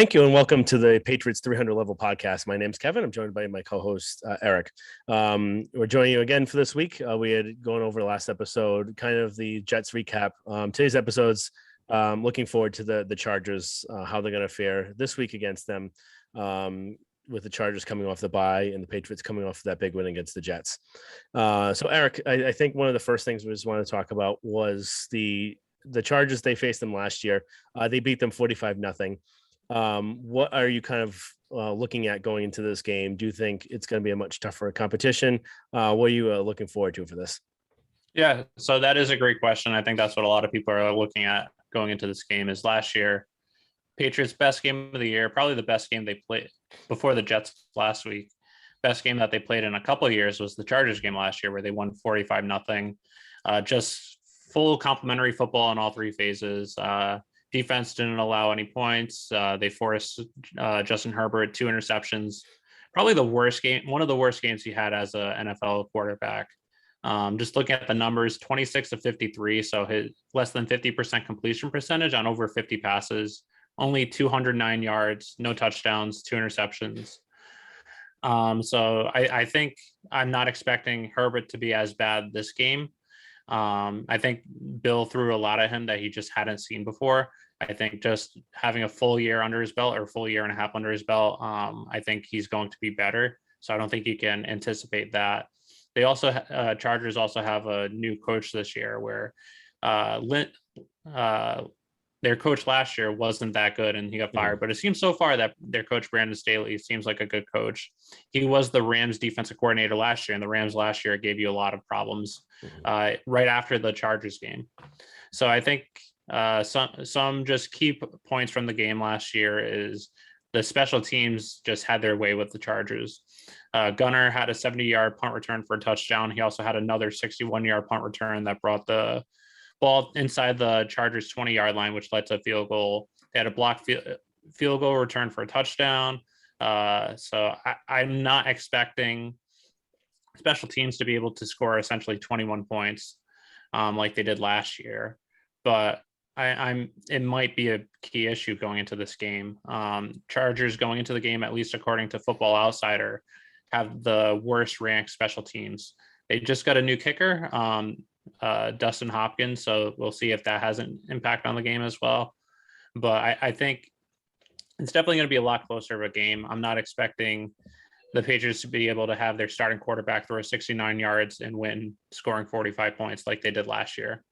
Thank you, and welcome to the Patriots 300 Level Podcast. My name's Kevin. I'm joined by my co-host, Eric. We're joining you again for this week. We had gone over last episode, kind of the Jets recap. Today's episode's looking forward to the Chargers, how they're going to fare this week against them, with the Chargers coming off the bye and the Patriots coming off that big win against the Jets. So, Eric, I think one of the first things we just want to talk about was the Chargers. They faced them last year. They beat them 45-0. What are you kind of looking at going into this game? Do you think it's going to be a much tougher competition? What are you looking forward to for this? Yeah, so that is a great question. I think that's what a lot of people are looking at going into this game. Is last year Patriots' best game of the year, probably the best game they played before the Jets last week. Best game that they played in a couple of years was the Chargers game last year, where they won 45-0. Just full complimentary football in all three phases. Defense didn't allow any points. They forced Justin Herbert 2 interceptions. Probably the worst game, one of the worst games he had as an NFL quarterback. Just looking at the numbers, 26 of 53, so his less than 50% completion percentage on over 50 passes, only 209 yards, no touchdowns, 2 interceptions. So I think I'm not expecting Herbert to be as bad this game. I think Bill threw a lot at him that he just hadn't seen before. I think just having a full year under his belt, or full year and a half under his belt, I think he's going to be better. So I don't think you can anticipate that. They also, Chargers also have a new coach this year, where their coach last year wasn't that good and he got fired. But it seems so far that their coach, Brandon Staley, seems like a good coach. He was the Rams defensive coordinator last year, and the Rams last year gave you a lot of problems right after the Chargers game. So I think some just key points from the game last year is the special teams just had their way with the Chargers. Gunner had a 70-yard punt return for a touchdown. He also had another 61-yard punt return that brought the ball inside the Chargers 20-yard line, which led to a field goal. They had a blocked field goal return for a touchdown. So I'm not expecting special teams to be able to score essentially 21 points like they did last year. But it might be a key issue going into this game. Chargers going into the game, at least according to Football Outsider, have the worst ranked special teams. They just got a new kicker, Dustin Hopkins, so we'll see if that has an impact on the game as well. But I think it's definitely going to be a lot closer of a game. I'm not expecting the Patriots to be able to have their starting quarterback throw 69 yards and win, scoring 45 points like they did last year.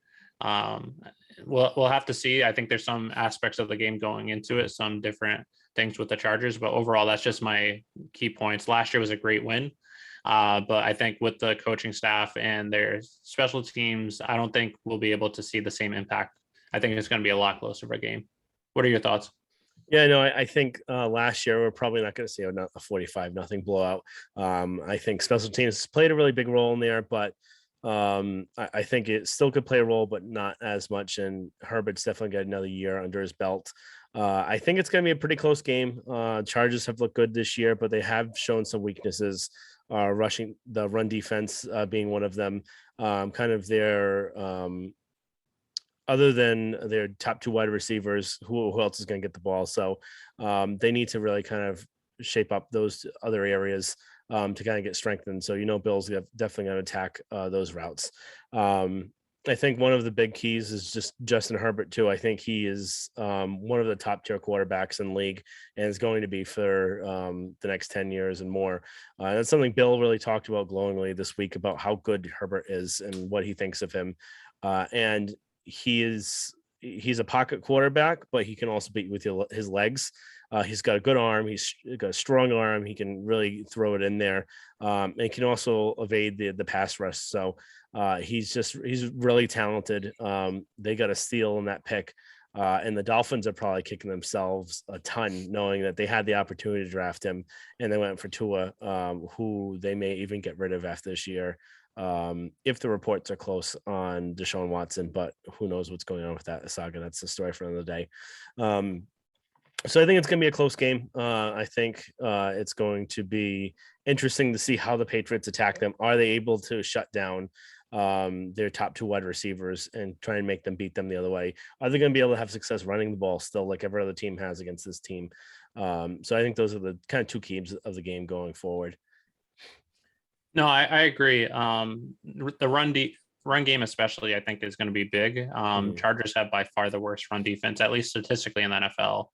We'll have to see. I think there's some aspects of the game going into it, some different things with the Chargers, but overall, that's just my key points. Last year was a great win. But I think with the coaching staff and their special teams, I don't think we'll be able to see the same impact. I think it's going to be a lot closer of a game. What are your thoughts? Yeah, no, I think last year we're probably not going to see a 45-0 blowout. I think special teams played a really big role in there, but I think it still could play a role, but not as much. And Herbert's definitely got another year under his belt. I think it's going to be a pretty close game. Chargers have looked good this year, but they have shown some weaknesses. Rushing, the run defense being one of them. Kind of their other than their top 2 wide receivers, who else is going to get the ball? So they need to really kind of shape up those other areas to kind of get strengthened. So, Bill's definitely going to attack those routes. I think one of the big keys is just Justin Herbert too. I think he is one of the top tier quarterbacks in the league and is going to be for the next 10 years and more. That's something Bill really talked about glowingly this week, about how good Herbert is and what he thinks of him. And he's a pocket quarterback, but he can also beat with his legs. He's got a good arm. He's got a strong arm. He can really throw it in there. And he can also evade the pass rush. So he's really talented. They got a steal in that pick. And the Dolphins are probably kicking themselves a ton, knowing that they had the opportunity to draft him and they went for Tua, who they may even get rid of after this year. If the reports are close on Deshaun Watson, but who knows what's going on with that saga. That's the story for another day. So I think it's going to be a close game. I think it's going to be interesting to see how the Patriots attack them. Are they able to shut down their top 2 wide receivers and try and make them beat them the other way? Are they going to be able to have success running the ball still, like every other team has against this team? So I think those are the kind of 2 keys of the game going forward. No, I agree. The run game especially, I think, is going to be big. Chargers have by far the worst run defense, at least statistically in the NFL.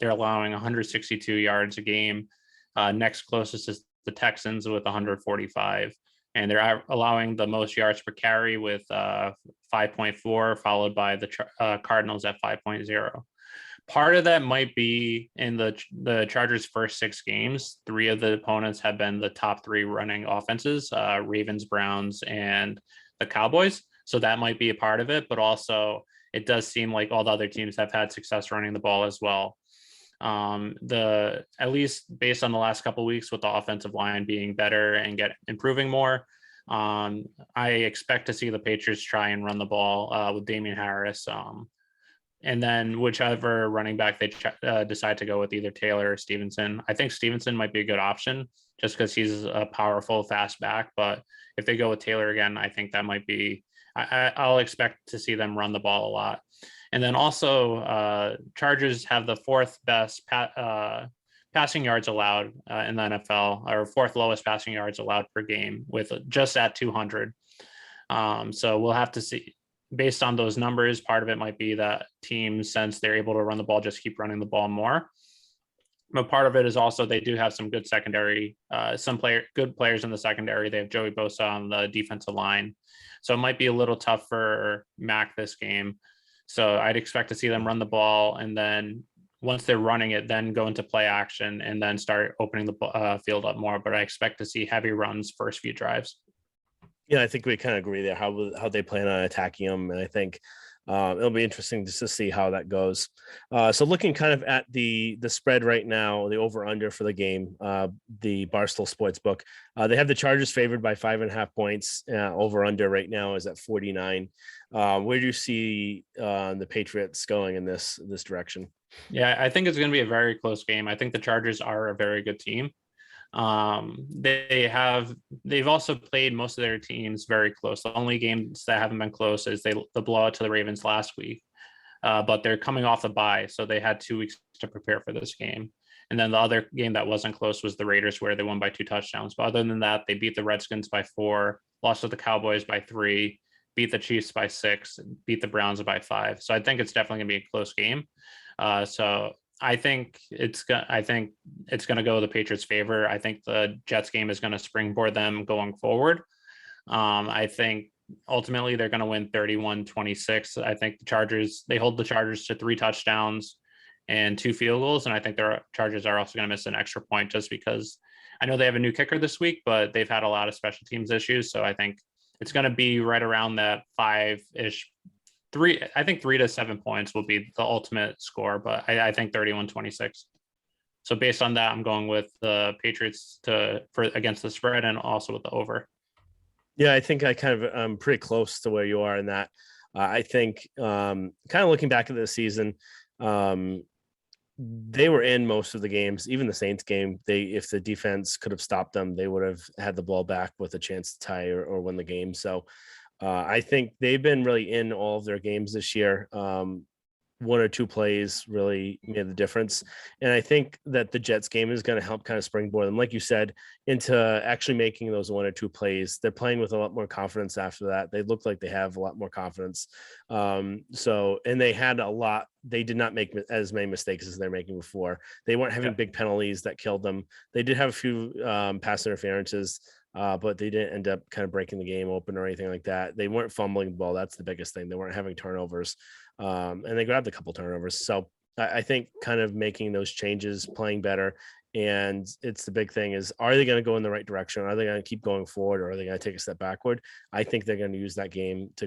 They're allowing 162 yards a game. Next closest is the Texans with 145. And they're allowing the most yards per carry with 5.4, followed by the Cardinals at 5.0. Part of that might be in the Chargers' first 6 games. 3 of the opponents have been the top 3 running offenses, Ravens, Browns, and the Cowboys. So that might be a part of it, but also it does seem like all the other teams have had success running the ball as well. At least based on the last couple of weeks with the offensive line being better and improving more, I expect to see the Patriots try and run the ball with Damian Harris. And then whichever running back they decide to go with, either Taylor or Stevenson. I think Stevenson might be a good option just because he's a powerful, fast back. But if they go with Taylor again, I think that might be, I'll expect to see them run the ball a lot. And then also Chargers have the 4th best passing yards allowed in the NFL, or 4th lowest passing yards allowed per game, with just at 200. So we'll have to see. Based on those numbers, part of it might be that teams, since they're able to run the ball, just keep running the ball more. But part of it is also they do have some good secondary, good players in the secondary. They have Joey Bosa on the defensive line. So it might be a little tough for Mac this game. So I'd expect to see them run the ball, and then once they're running it, then go into play action and then start opening the field up more. But I expect to see heavy runs first few drives. Yeah, I think we kind of agree there how they plan on attacking them, and I think it'll be interesting just to see how that goes. So looking kind of at the spread right now, the over under for the game, the Barstool Sportsbook, they have the Chargers favored by 5.5 points. Over under right now is at 49. Where do you see the Patriots going in this direction? Yeah, I think it's going to be a very close game. I think the Chargers are a very good team. They've also played most of their teams very close. The only games that haven't been close is the blowout to the Ravens last week, but they're coming off the bye, so they had 2 weeks to prepare for this game. And then the other game that wasn't close was the Raiders, where they won by 2 touchdowns. But other than that, they beat the Redskins by 4, lost to the Cowboys by 3, beat the Chiefs by 6, beat the Browns by 5. So I think it's definitely going to be a close game. So I think it's going to go the Patriots' favor. I think the Jets game is going to springboard them going forward. I think ultimately they're going to win 31-26. I think they hold the Chargers to 3 touchdowns and 2 field goals. And I think their Chargers are also going to miss an extra point just because I know they have a new kicker this week, but they've had a lot of special teams issues. So I think it's going to be right around that 5-ish. I think 3 to 7 points will be the ultimate score, but I think 31-26. So based on that, I'm going with the Patriots against the spread and also with the over. Yeah, I think I'm pretty close to where you are in that. I think kind of looking back at the season, they were in most of the games, even the Saints game. If the defense could have stopped them, they would have had the ball back with a chance to tie or win the game. So I think they've been really in all of their games this year. 1 or 2 plays really made the difference. And I think that the Jets game is going to help kind of springboard them, like you said, into actually making those 1 or 2 plays. They're playing with a lot more confidence after that. They look like they have a lot more confidence. And they did not make as many mistakes as they're making before. They weren't having big penalties that killed them. They did have a few pass interferences, but they didn't end up kind of breaking the game open or anything like that. They weren't fumbling the ball. That's the biggest thing. They weren't having turnovers, and they grabbed a couple turnovers. So I think kind of making those changes, playing better, and it's the big thing is, are they going to go in the right direction? Are they going to keep going forward, or are they going to take a step backward? I think they're going to use that game to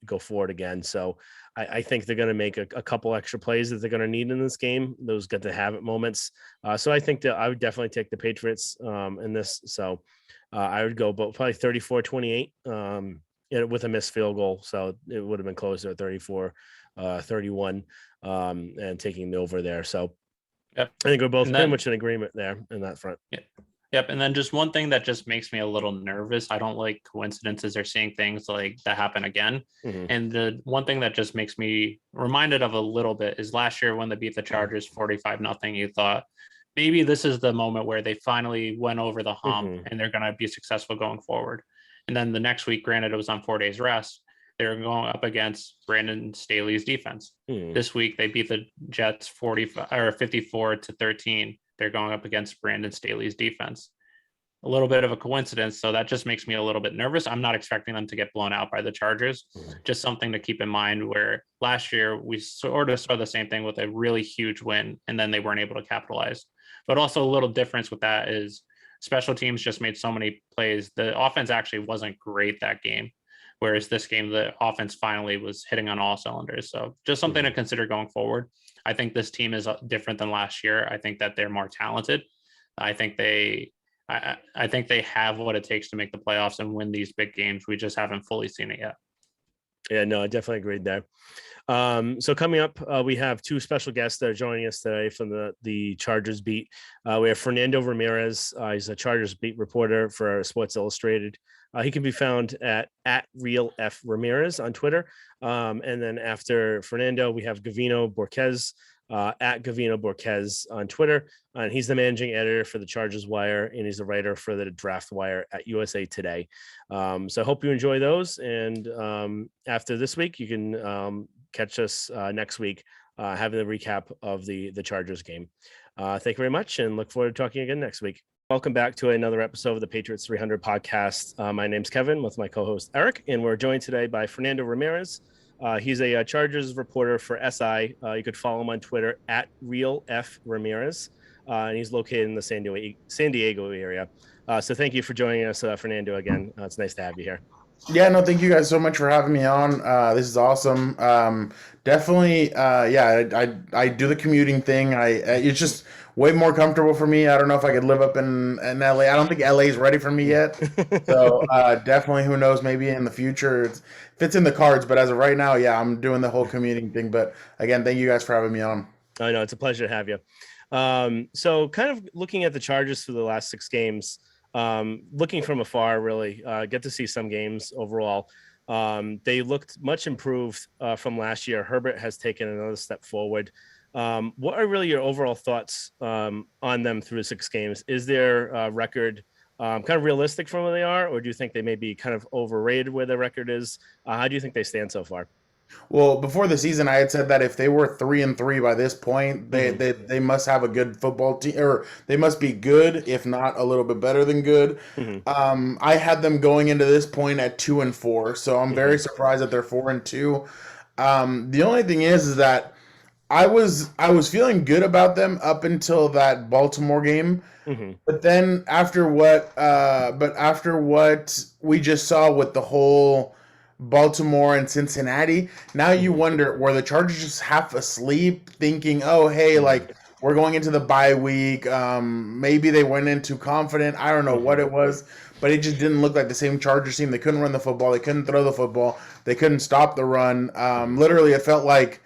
go forward again. So I think they're going to make a couple extra plays that they're going to need in this game. Those get to have it moments. So I think that I would definitely take the Patriots in this. So I would go probably 34-28 with a missed field goal. So it would have been closer at 34-31 and taking the over there. So yep. I think we're both pretty much in agreement there in that front. Yeah. Yep. And then just one thing that just makes me a little nervous. I don't like coincidences or seeing things like that happen again. Mhm. And the one thing that just makes me reminded of a little bit is last year when they beat the Chargers 45-0, you thought maybe this is the moment where they finally went over the hump Mhm. and they're going to be successful going forward. And then the next week, granted, it was on 4 days rest. They're going up against Brandon Staley's defense. Mhm. This week, they beat the Jets 54-13. They're going up against Brandon Staley's defense. A little bit of a coincidence. So that just makes me a little bit nervous. I'm not expecting them to get blown out by the Chargers. Mhm. Just something to keep in mind where last year we sort of saw the same thing with a really huge win and then they weren't able to capitalize. But also a little difference with that is special teams just made so many plays. The offense actually wasn't great that game. Whereas this game, the offense finally was hitting on all cylinders. So just something to consider going forward. I think this team is different than last year. I think that they're more talented. I think they I think they have what it takes to make the playoffs and win these big games. We just haven't fully seen it yet. Yeah, no, I definitely agreed there. So coming up, we have two special guests that are joining us today from the Chargers beat. We have Fernando Ramirez. He's a Chargers beat reporter for Sports Illustrated. He can be found at Real F Ramirez on Twitter. And then after Fernando, we have Gavino Borquez at Gavino Borquez on Twitter. And he's the managing editor for the Chargers Wire, and he's the writer for the Draft Wire at USA Today. So I hope you enjoy those. And after this week, you can catch us next week having the recap of the Chargers game. Thank you very much, and look forward to talking again next week. Welcome back to another episode of the Patriots 300 podcast. My name's Kevin with my co-host Eric, and we're joined today by Fernando Ramirez. He's a Chargers reporter for SI. You could follow him on Twitter at Real F Ramirez, and he's located in the San Diego area. So thank you for joining us, Fernando, again. It's nice to have you here. Yeah, no, thank you guys so much for having me on. This is awesome. Definitely, yeah, I do the commuting thing. It's just way more comfortable for me. I don't know if I could live up in LA. I don't think LA is ready for me yet. So definitely, who knows? Maybe in the future, it fits in the cards. But as of right now, yeah, I'm doing the whole commuting thing. But again, thank you guys for having me on. I know it's a pleasure to have you. So kind of looking at the Chargers for the last 6 games. Looking from afar, really get to see some games overall. They looked much improved from last year. Herbert has taken another step forward. What are really your overall thoughts on them through 6 games? Is their record kind of realistic from where they are, or do you think they may be kind of overrated where their record is? How do you think they stand so far? Well, before the season, I had said that if they were 3-3 by this point, they must have a good football team, or they must be good, if not a little bit better than good. I had them going into this point at 2-4, so I'm very surprised that they're 4-2. The only thing is that I was feeling good about them up until that Baltimore game. But then after what we just saw with the whole Baltimore and Cincinnati, now you wonder, were the Chargers just half asleep thinking, oh, hey, like we're going into the bye week. Maybe they went in too confident. I don't know what it was, but it just didn't look like the same Chargers team. They couldn't run the football. They couldn't throw the football. They couldn't stop the run. Literally, it felt like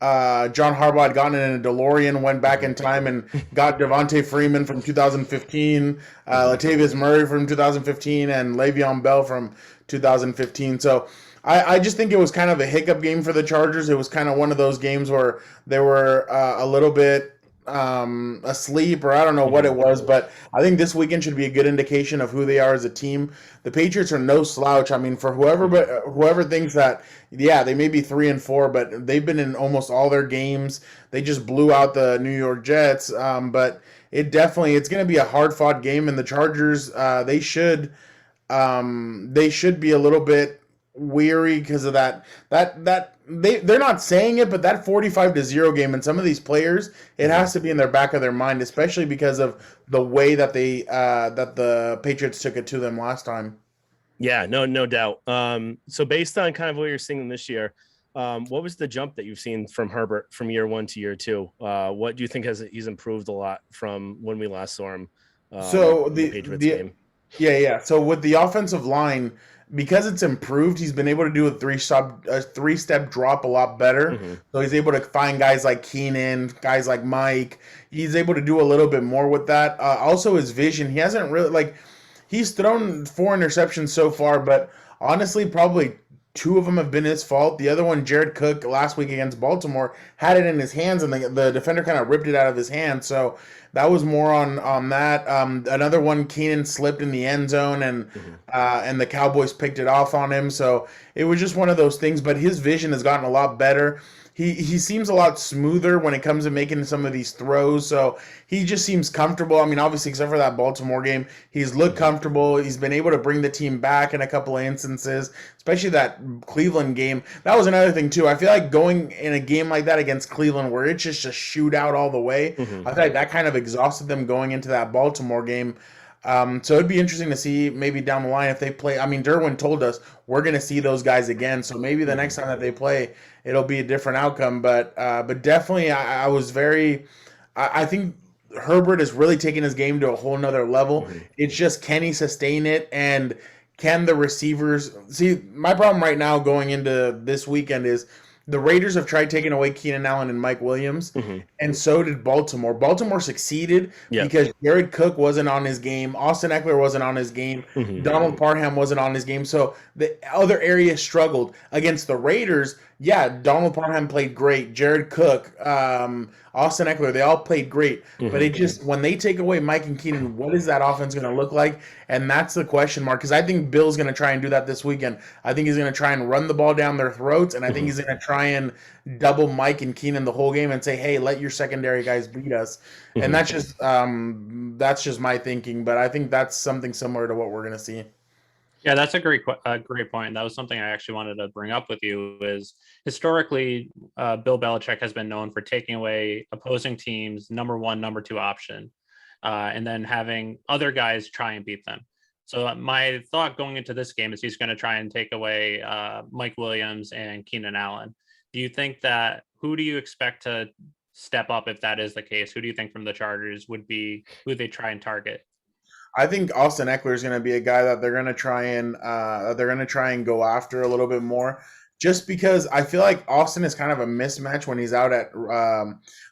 John Harbaugh had gotten in a DeLorean, went back in time and got Devontae Freeman from 2015, Latavius Murray from 2015, and Le'Veon Bell from 2015. So I just think it was kind of a hiccup game for the Chargers. It was kind of one of those games where they were a little bit asleep, or I don't know what it was, but I think this weekend should be a good indication of who they are as a team. The Patriots are no slouch. I mean, for whoever thinks that, yeah, they may be 3-4, but they've been in almost all their games. They just blew out the New York Jets, but it's going to be a hard fought game, and the Chargers they should be a little bit weary because of that they're not saying it, but that 45-0 game, and some of these players, it has to be in their back of their mind, especially because of the way that that the Patriots took it to them last time. Yeah, no doubt. So based on kind of what you're seeing this year, what was the jump that you've seen from Herbert from year 1 to year 2? What do you think he's improved a lot from when we last saw him? So in the Patriots game? Yeah. So with the offensive line, because it's improved, he's been able to do a three step drop a lot better. Mhm. So he's able to find guys like Keenan, guys like Mike. He's able to do a little bit more with that. Also, his vision. He hasn't really he's thrown 4 interceptions so far, but honestly, probably two of them have been his fault. The other one, Jared Cook, last week against Baltimore, had it in his hands, and the defender kind of ripped it out of his hand. So that was more on that. Another one, Keenan slipped in the end zone, Mhm. and the Cowboys picked it off on him. So it was just one of those things. But his vision has gotten a lot better. He seems a lot smoother when it comes to making some of these throws. So he just seems comfortable. I mean, obviously, except for that Baltimore game, he's looked comfortable. He's been able to bring the team back in a couple of instances, especially that Cleveland game. That was another thing too. I feel like going in a game like that against Cleveland, where it's just a shootout all the way, Mhm. I feel like that kind of exhausted them going into that Baltimore game. So it'd be interesting to see maybe down the line if they play. I mean, Derwin told us we're going to see those guys again. So maybe the next time that they play, it'll be a different outcome. But definitely, I was very. I think Herbert is really taking his game to a whole nother level. Mhm. It's just can he sustain it, and can the receivers see? My problem right now going into this weekend is the Raiders have tried taking away Keenan Allen and Mike Williams, Mhm. and so did Baltimore. Baltimore succeeded Yeah. because Jared Cook wasn't on his game, Austin Eckler wasn't on his game, Mhm. Donald Parham wasn't on his game. So the other areas struggled against the Raiders. Yeah, Donald Parham played great. Jared Cook, Austin Eckler, they all played great. But Mhm. it just when they take away Mike and Keenan, what is that offense going to look like? And that's the question mark. Because I think Bill's going to try and do that this weekend. I think he's going to try and run the ball down their throats, and I think Mhm. he's going to try and double Mike and Keenan the whole game and say, "Hey, let your secondary guys beat us." And Mhm. that's just my thinking. But I think that's something similar to what we're going to see. Yeah, that's a great point. That was something I actually wanted to bring up with you. Is historically, Bill Belichick has been known for taking away opposing teams' number one, number two option, and then having other guys try and beat them. So my thought going into this game is he's going to try and take away Mike Williams and Keenan Allen. Do you think that who do you expect to step up if that is the case? Who do you think from the Chargers would be who they try and target? I think Austin Eckler is going to be a guy that they're going to try and go after a little bit more, just because I feel like Austin is kind of a mismatch when he's out at.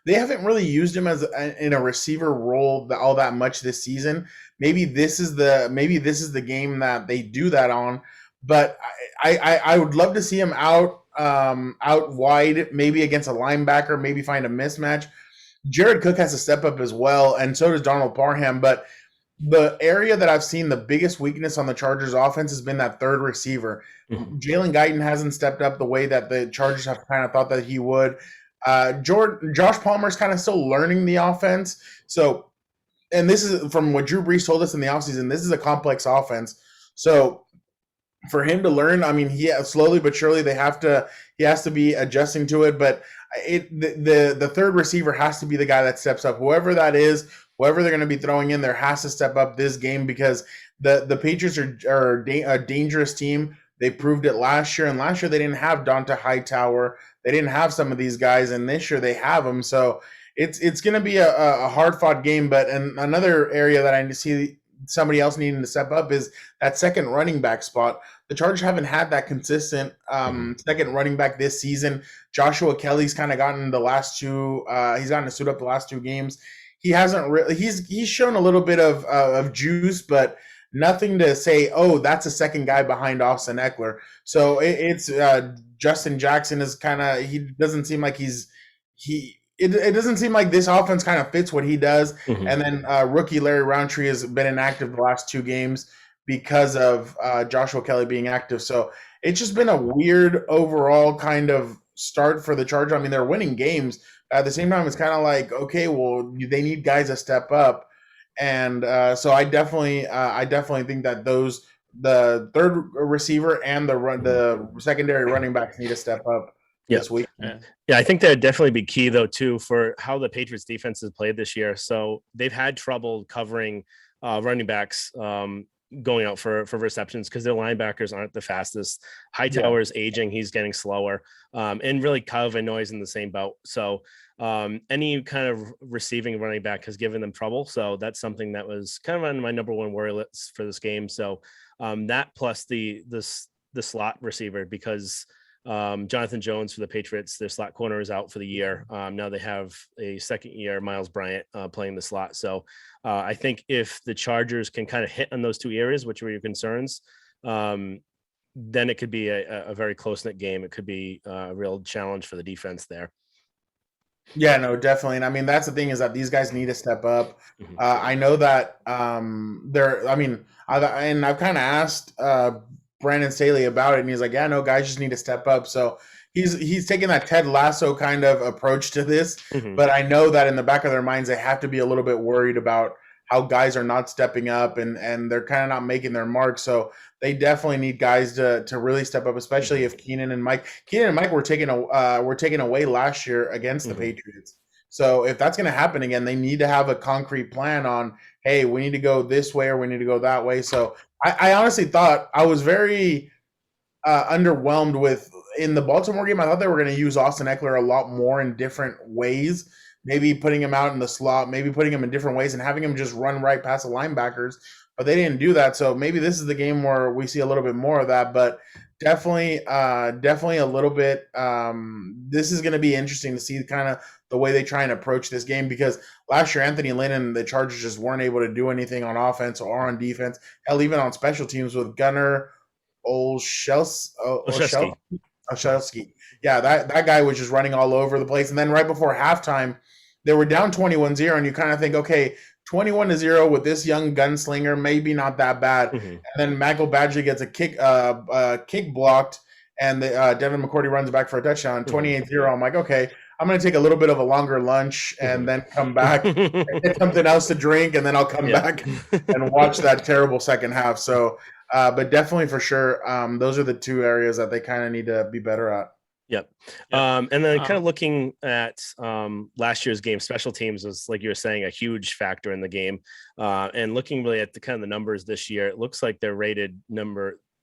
They haven't really used him in a receiver role all that much this season. Maybe this is the game that they do that on, but I would love to see him out wide, maybe against a linebacker, maybe find a mismatch. Jared Cook has to step up as well, and so does Donald Parham, but the area that I've seen the biggest weakness on the Chargers offense has been that third receiver. Mhm. Jalen Guyton hasn't stepped up the way that the Chargers have kind of thought that he would. Josh Palmer's kind of still learning the offense. So, and this is from what Drew Brees told us in the offseason, this is a complex offense. So for him to learn, I mean, slowly but surely he has to be adjusting to it. But the third receiver has to be the guy that steps up. Whoever that is, whoever they're going to be throwing in there has to step up this game because the Patriots are a dangerous team. They proved it last year, and last year they didn't have Donta Hightower. They didn't have some of these guys, and this year they have them. So it's going to be a hard fought game. But another area that I see somebody else needing to step up is that second running back spot. The Chargers haven't had that consistent Mhm. second running back this season. Joshua Kelly's kind of gotten the last two. He's gotten to suit up the last two games. He hasn't really. He's shown a little bit of juice, but nothing to say. Oh, that's a second guy behind Austin Eckler. So it's Justin Jackson is kind of. He doesn't seem like he. It doesn't seem like this offense kind of fits what he does. Mhm. And then rookie Larry Roundtree has been inactive the last two games because of Joshua Kelly being active. So it's just been a weird overall kind of start for the Chargers. I mean, they're winning games. At the same time, it's kind of like, okay, well, they need guys to step up. And so I definitely think that the third receiver and the secondary running backs need to step up Yeah. this week. Yeah. Yeah, I think that'd definitely be key though too for how the Patriots defense has played this year. So they've had trouble covering running backs. going out for receptions because their linebackers aren't the fastest. Hightower's aging, he's getting slower, and really Calvin Noy's in the same boat. So any kind of receiving running back has given them trouble. So that's something that was kind of on my number one worry list for this game. So that plus the slot receiver, because Jonathan Jones for the Patriots, their slot corner is out for the year. Now they have a second year Miles Bryant playing the slot. So I think if the Chargers can kind of hit on those two areas, which were your concerns, then it could be a very close-knit game. It could be a real challenge for the defense there. Yeah, no, definitely. And I mean, that's the thing, is that these guys need to step up. I know that I've kind of asked Brandon Staley about it, and he's like, yeah, no, guys just need to step up. So he's taking that Ted Lasso kind of approach to this. But I know that in the back of their minds, they have to be a little bit worried about how guys are not stepping up, and they're kind of not making their mark. So they definitely need guys to really step up, especially if Keenan and Mike were taken away last year against the Patriots. So if that's going to happen again, they need to have a concrete plan on, hey, we need to go this way or we need to go that way. So I honestly thought, I was very underwhelmed with, in the Baltimore game, I thought they were going to use Austin Eckler a lot more in different ways. Maybe putting him out in the slot, maybe putting him in different ways and having him just run right past the linebackers. But they didn't do that. So maybe this is the game where we see a little bit more of that. But definitely a little bit. This is going to be interesting to see kind of the way they try and approach this game, because last year Anthony Lynn and the Chargers just weren't able to do anything on offense or on defense. Hell, even on special teams with Gunnar Olszewski. Yeah, that guy was just running all over the place. And then right before halftime, they were down 21-0, and you kind of think, okay, 21-0 with this young gunslinger, maybe not that bad. And then Michael Badgley gets a kick blocked, and Devin McCourty runs back for a touchdown, 28-0. I'm like, okay, I'm going to take a little bit of a longer lunch and then come back and get something else to drink, and then I'll come back and watch that terrible second half. So, but definitely for sure, those are the two areas that they kind of need to be better at. Yep. And then kind of looking at last year's game, special teams was, like you were saying, a huge factor in the game. And looking really at the kind of the numbers this year, it looks like they're rated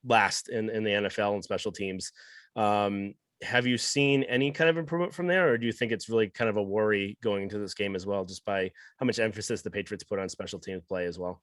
last in the NFL in special teams. Have you seen any kind of improvement from there, or do you think it's really kind of a worry going into this game as well, just by how much emphasis the Patriots put on special teams play as well?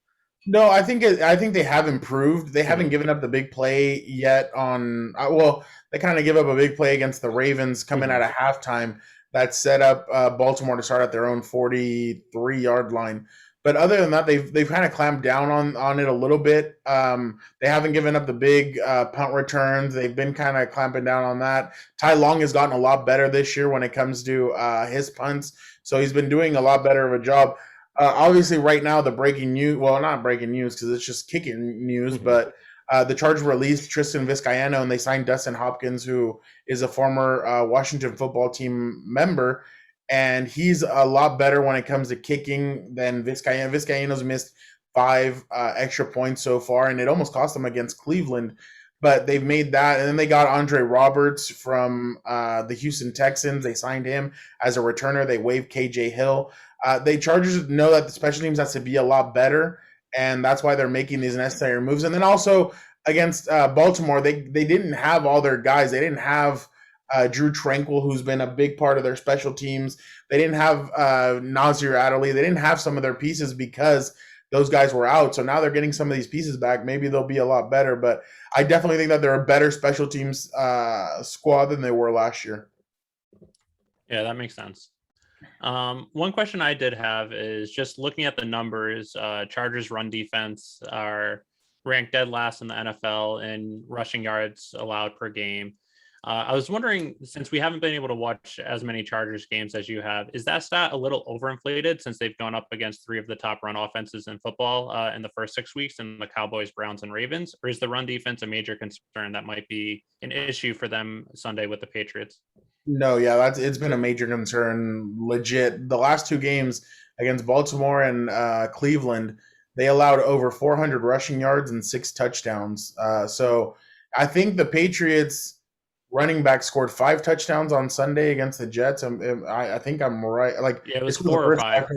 No, I think they have improved. They haven't given up the big play yet they kind of give up a big play against the Ravens coming out of halftime that set up Baltimore to start at their own 43-yard line. But other than that, they've kind of clamped down on it a little bit. They haven't given up the big punt returns. They've been kind of clamping down on that. Ty Long has gotten a lot better this year when it comes to his punts. So he's been doing a lot better of a job. Obviously, right now, the breaking news – well, not breaking news because it's just kicking news, but the Chargers released Tristan Vizcaino, and they signed Dustin Hopkins, who is a former Washington football team member, and he's a lot better when it comes to kicking than Vizcaino. Vizcaino's missed 5 extra points so far, and it almost cost them against Cleveland. But they've made that, and then they got Andre Roberts from the Houston Texans. They signed him as a returner. They waived KJ Hill. The Chargers know that the special teams has to be a lot better, and that's why they're making these necessary moves. And then also against Baltimore, they didn't have all their guys. They didn't have Drew Tranquil, who's been a big part of their special teams. They didn't have Nasir Adderley. They didn't have some of their pieces because those guys were out. So now they're getting some of these pieces back. Maybe they'll be a lot better. But I definitely think that they're a better special teams squad than they were last year. Yeah, that makes sense. One question I did have is just looking at the numbers. Chargers run defense are ranked dead last in the NFL in rushing yards allowed per game. I was wondering, since we haven't been able to watch as many Chargers games as you have, is that stat a little overinflated since they've gone up against 3 of the top run offenses in football in the first 6 weeks in the Cowboys, Browns, and Ravens? Or is the run defense a major concern that might be an issue for them Sunday with the Patriots? No, yeah, it's been a major concern, legit. The last 2 games against Baltimore and Cleveland, they allowed over 400 rushing yards and 6 touchdowns. So I think the Patriots running back scored 5 touchdowns on Sunday against the Jets. I think I'm right. Like, yeah, it was 4 or 5.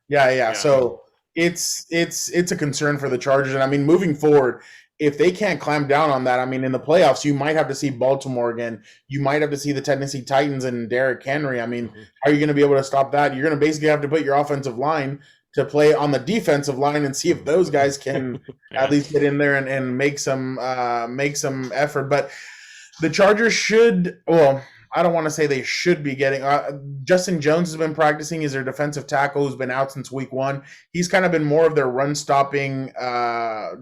Yeah. So it's a concern for the Chargers. And I mean, moving forward, if they can't clamp down on that, I mean, in the playoffs, you might have to see Baltimore again. You might have to see the Tennessee Titans and Derrick Henry. I mean, how are you going to be able to stop that? You're going to basically have to put your offensive line to play on the defensive line and see if those guys can Yeah. at least get in there and make some effort. But the Chargers should, well, I don't want to say they should be getting. Justin Jones has been practicing. He's their defensive tackle who's been out since week 1. He's kind of been more of their run-stopping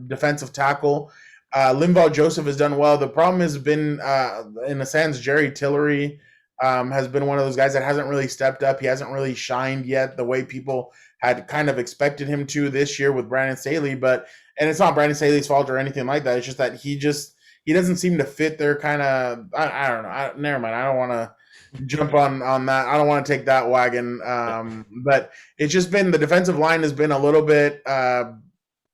defensive tackle. Linval Joseph has done well. The problem has been, in a sense, Jerry Tillery has been one of those guys that hasn't really stepped up. He hasn't really shined yet the way people had kind of expected him to this year with Brandon Staley. And it's not Brandon Staley's fault or anything like that. It's just that he doesn't seem to fit their kind of. I don't know. Never mind. I don't want to jump on that. I don't want to take that wagon. But it's just been the defensive line has been a little bit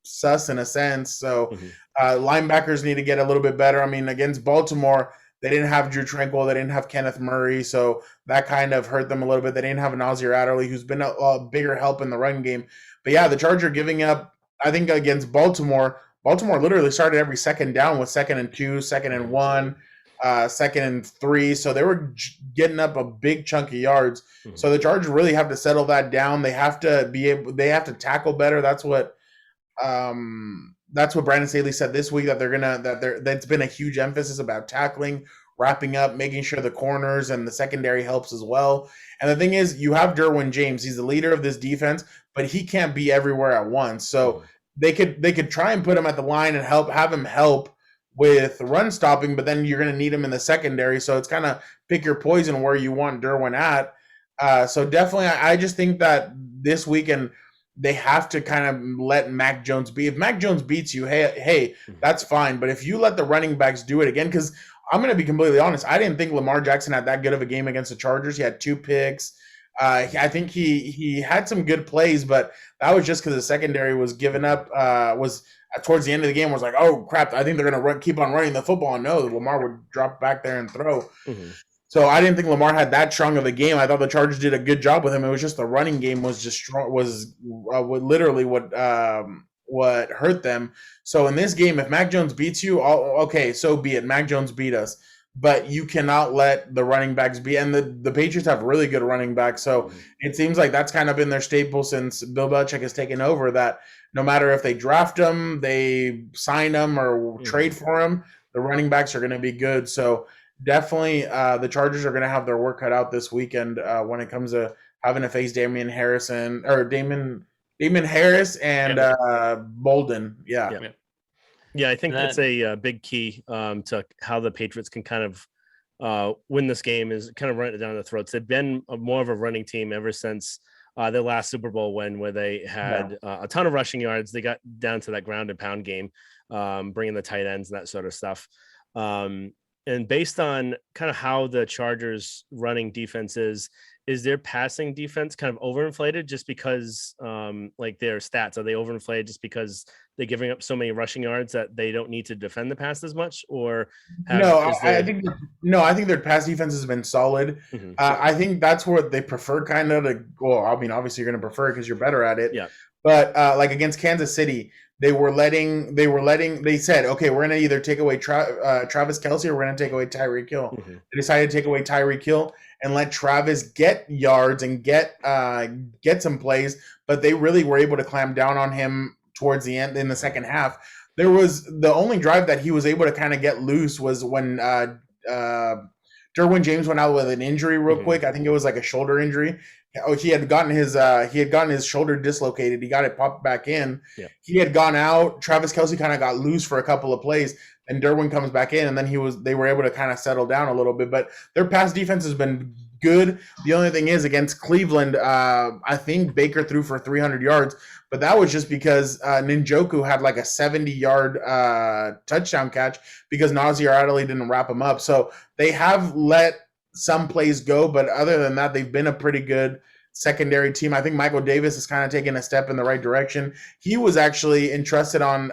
sus in a sense. So linebackers need to get a little bit better. I mean, against Baltimore, they didn't have Drew Tranquill. They didn't have Kenneth Murray. So that kind of hurt them a little bit. They didn't have Nazir Adderley, who's been a bigger help in the run game. But yeah, the Chargers giving up, I think against Baltimore literally started every second down with 2nd and 2, 2nd and 1, 2nd and 3. So they were getting up a big chunk of yards. So the Chargers really have to settle that down. They have to tackle better. That's what Brandon Staley said this week, that that's been a huge emphasis about tackling, wrapping up, making sure the corners and the secondary helps as well. And the thing is, you have Derwin James. He's the leader of this defense, but he can't be everywhere at once. So they could try and put him at the line and have him help with run stopping, but then you're going to need him in the secondary. So it's kind of pick your poison where you want Derwin at. So definitely, I just think that this weekend they have to kind of let Mac Jones be. If Mac Jones beats you, hey, that's fine. But if you let the running backs do it again, because I'm going to be completely honest, I didn't think Lamar Jackson had that good of a game against the Chargers. He had 2 picks. I think he had some good plays, but that was just because the secondary was giving up. Was towards the end of the game was like, oh crap! I think they're going to keep on running the football. And no, Lamar would drop back there and throw. So I didn't think Lamar had that strong of a game. I thought the Chargers did a good job with him. It was just the running game was just strong. Was literally what hurt them. So in this game, if Mac Jones beats you, okay, so be it. Mac Jones beat us. But you cannot let the running backs be. And the Patriots have really good running backs. So it seems like that's kind of been their staple since Bill Belichick has taken over, that no matter if they draft them, they sign them, or trade for them, the running backs are going to be good. So definitely the Chargers are going to have their work cut out this weekend when it comes to having to face Damon Harris and Bolden. Yeah, I think that's a big key to how the Patriots can kind of win this game, is kind of running it down their throats. They've been more of a running team ever since their last Super Bowl win, where they had a ton of rushing yards. They got down to that ground and pound game, bringing the tight ends and that sort of stuff. And based on kind of how the Chargers running defense is their passing defense kind of overinflated just because like their stats, are they overinflated just because they're giving up so many rushing yards that they don't need to defend the pass as much? Or I think their pass defense has been solid. I think that's what they prefer kind of to. Well, I mean, obviously you're going to prefer it because you're better at it. Yeah. But like against Kansas City, they said, okay, we're going to either take away Travis Kelce or we're going to take away Tyreek Hill. They decided to take away Tyreek Hill and let Travis get yards and get some plays, but they really were able to clamp down on him towards the end in the second half. There was the only drive that he was able to kind of get loose was when Derwin James went out with an injury real quick. I think it was like a shoulder injury. He had gotten his shoulder dislocated. He got it popped back in. Yeah. He had gone out. Travis Kelce kind of got loose for a couple of plays, and Derwin comes back in, and then they were able to kind of settle down a little bit. But their pass defense has been good. The only thing is against Cleveland, I think Baker threw for 300 yards, but that was just because Njoku had like a 70-yard touchdown catch because Nazir Adderley didn't wrap him up. So they have let some plays go, but other than that, they've been a pretty good secondary team. I think Michael Davis is kind of taking a step in the right direction. He was actually entrusted on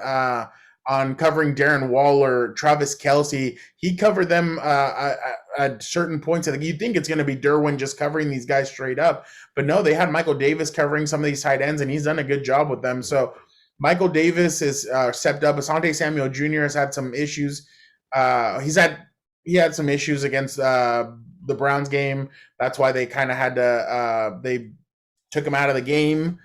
on covering Darren Waller, Travis Kelce. He covered them at certain points. I think you'd think it's going to be Derwin just covering these guys straight up, but no, they had Michael Davis covering some of these tight ends, and he's done a good job with them. So Michael Davis is stepped up. Asante Samuel Jr. has had some issues. He had some issues against the Browns game. That's why they kind of had to they took him out of the game,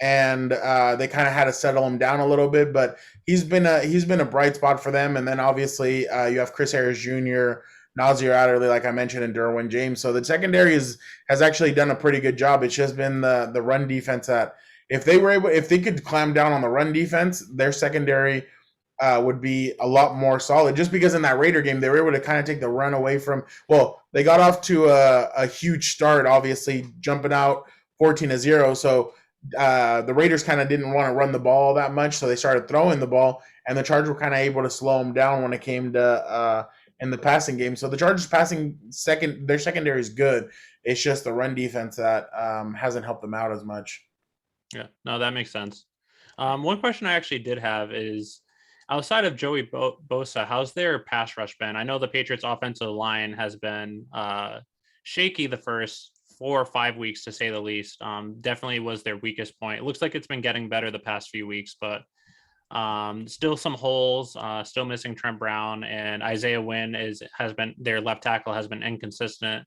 and they kind of had to settle him down a little bit. But he's been a bright spot for them. And then obviously you have Chris Harris Jr., Nazir Adderley, like I mentioned, and Derwin James. So the secondary has actually done a pretty good job. It's just been the run defense that if they could clamp down on the run defense, their secondary would be a lot more solid, just because in that Raider game, they were able to kind of take the run away from, they got off to a huge start, obviously jumping out 14-0. So the Raiders kind of didn't want to run the ball that much. So they started throwing the ball, and the Chargers were kind of able to slow them down when it came to in the passing game. So the Chargers their secondary is good. It's just the run defense that hasn't helped them out as much. Yeah, no, that makes sense. One question I actually did have is, outside of Joey Bosa, how's their pass rush been? I know the Patriots offensive line has been shaky the first 4 or 5 weeks, to say the least. Definitely was their weakest point. It looks like it's been getting better the past few weeks, but still some holes, still missing Trent Brown, and Isaiah Wynn has been their left tackle, has been inconsistent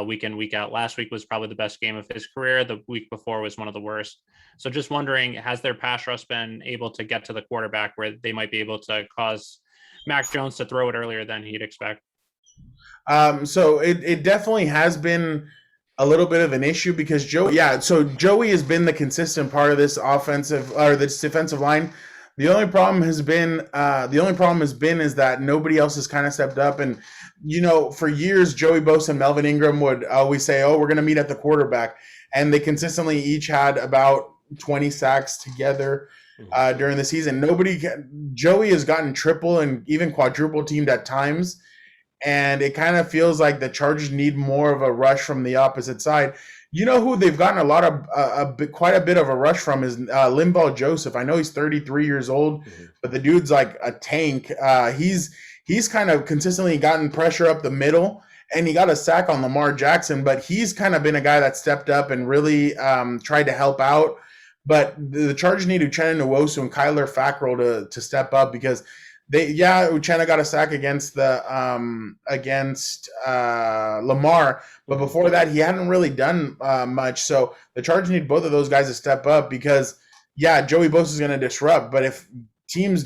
week in, week out. Last week was probably the best game of his career. The week before was one of the worst. So just wondering, has their pass rush been able to get to the quarterback where they might be able to cause Mac Jones to throw it earlier than he'd expect? So it definitely has been a little bit of an issue because Joey has been the consistent part of this offensive or this defensive line. The only problem has been is that nobody else has kind of stepped up. And for years, Joey Bosa and Melvin Ingram would always say, "Oh, we're going to meet at the quarterback," and they consistently each had about 20 sacks together during the season. Joey has gotten triple and even quadruple teamed at times, and it kind of feels like the Chargers need more of a rush from the opposite side. You know who they've gotten quite a bit of a rush from is Linval Joseph. I know he's 33 years old, but the dude's like a tank. He's kind of consistently gotten pressure up the middle, and he got a sack on Lamar Jackson, but he's kind of been a guy that stepped up and really tried to help out. But the Chargers need Uchenna Nwosu and Kyler Fackrell to step up, because Uchenna got a sack against Lamar, but before that he hadn't really done much. So the Chargers need both of those guys to step up, because Joey Bosa is going to disrupt, but if teams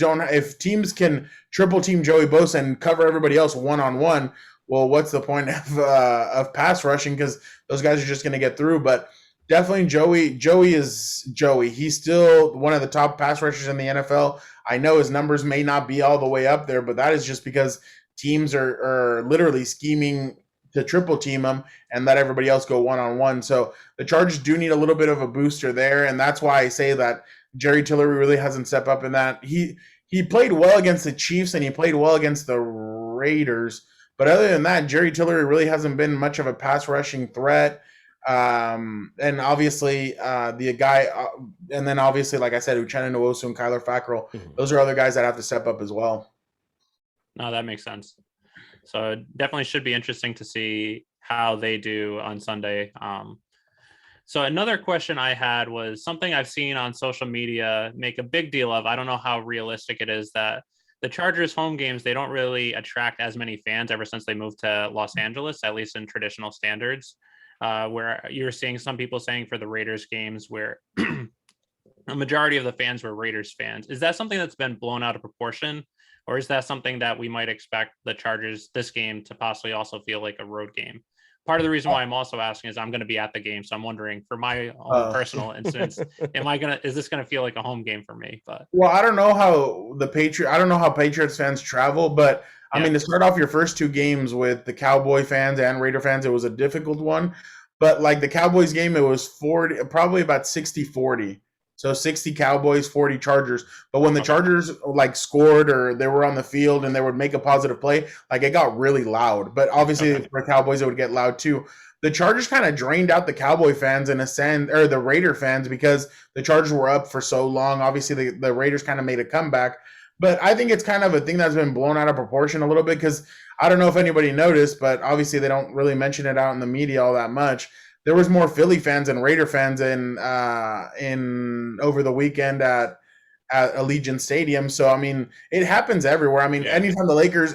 can triple team Joey Bosa and cover everybody else one-on-one, well, what's the point of pass rushing, because those guys are just going to get through. But definitely Joey is Joey. He's still one of the top pass rushers in the NFL. I know his numbers may not be all the way up there, but that is just because teams are literally scheming to triple team him and let everybody else go one-on-one. So the Chargers do need a little bit of a booster there, and that's why I say that Jerry Tillery really hasn't stepped up in that. He played well against the Chiefs and he played well against the Raiders, but other than that, Jerry Tillery really hasn't been much of a pass rushing threat. And obviously the guy, and then obviously, like I said, Uchenna Nwosu and Kyler Fackrell, those are other guys that have to step up as well. No, that makes sense. So it definitely should be interesting to see how they do on Sunday. So another question I had was something I've seen on social media make a big deal of. I don't know how realistic it is, that the Chargers home games, they don't really attract as many fans ever since they moved to Los Angeles, at least in traditional standards. Where you're seeing some people saying for the Raiders games where a majority of the fans were Raiders fans. Is that something that's been blown out of proportion, or is that something that we might expect the Chargers this game to possibly also feel like a road game? Part of the reason why I'm also asking is I'm going to be at the game, so I'm wondering, for my own personal instance, is this going to feel like a home game for me? But I don't know how Patriots fans travel, but I mean, to start off your first two games with the Cowboy fans and Raider fans, it was a difficult one. But like the Cowboys game, it was probably about 60-40. So 60 Cowboys, 40 Chargers. But when the Chargers like scored or they were on the field and they would make a positive play, like it got really loud. But obviously for Cowboys, it would get loud too. The Chargers kind of drained out the Cowboy fans in a sense, or the Raider fans, because the Chargers were up for so long. Obviously, the Raiders kind of made a comeback. But I think it's kind of a thing that's been blown out of proportion a little bit because I don't know if anybody noticed, but obviously they don't really mention it out in the media all that much. There was more Philly fans and Raider fans in over the weekend at Allegiant Stadium. So I mean, it happens everywhere. I mean, anytime the Lakers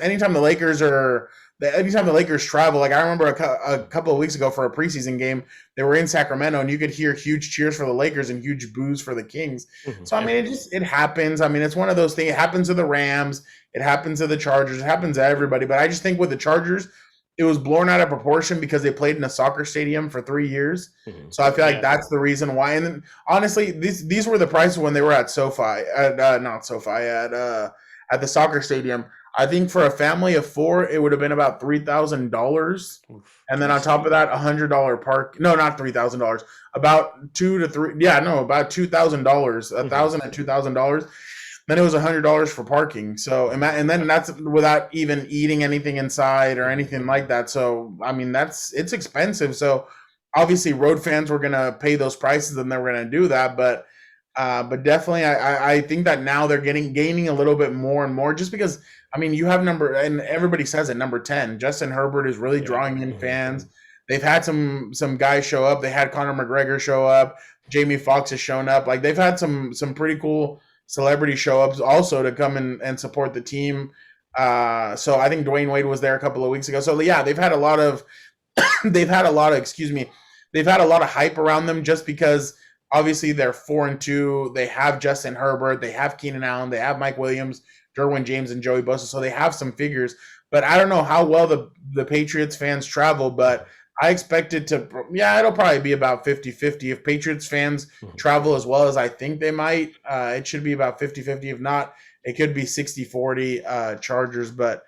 travel, like I remember a couple of weeks ago for a preseason game, they were in Sacramento, and you could hear huge cheers for the Lakers and huge boos for the Kings. So I mean, it happens. I mean, it's one of those things. It happens to the Rams, it happens to the Chargers, it happens to everybody. But I just think with the Chargers, it was blown out of proportion because they played in a soccer stadium for 3 years. So I feel like that's the reason why. And then, honestly, these were the prices when they were at not SoFi, at the soccer stadium. I think for a family of 4, it would have been about $3,000, and then on top of that, $100 park. No, not $3,000. About about $2,000, $1,000 and $2,000. Then it was $100 for parking. So, and then that's without even eating anything inside or anything like that. So, I mean, it's expensive. So, obviously, road fans were gonna pay those prices, and they were gonna do that. But definitely, I think that now they're gaining a little bit more and more, just because. I mean, you have and everybody says it, number 10. Justin Herbert is really drawing in fans. They've had some guys show up. They had Conor McGregor show up. Jamie Foxx has shown up. Like, they've had some pretty cool celebrity show ups also to come and support the team. So I think Dwayne Wade was there a couple of weeks ago. So yeah, they've had a lot of hype around them, just because obviously they're 4-2. They have Justin Herbert, they have Keenan Allen, they have Mike Williams, Derwin James, and Joey Bosa. So they have some figures, but I don't know how well the Patriots fans travel, but I expect it to, it'll probably be about 50-50. If Patriots fans travel as well as I think they might, it should be about 50-50. If not, it could be 60-40 Chargers. But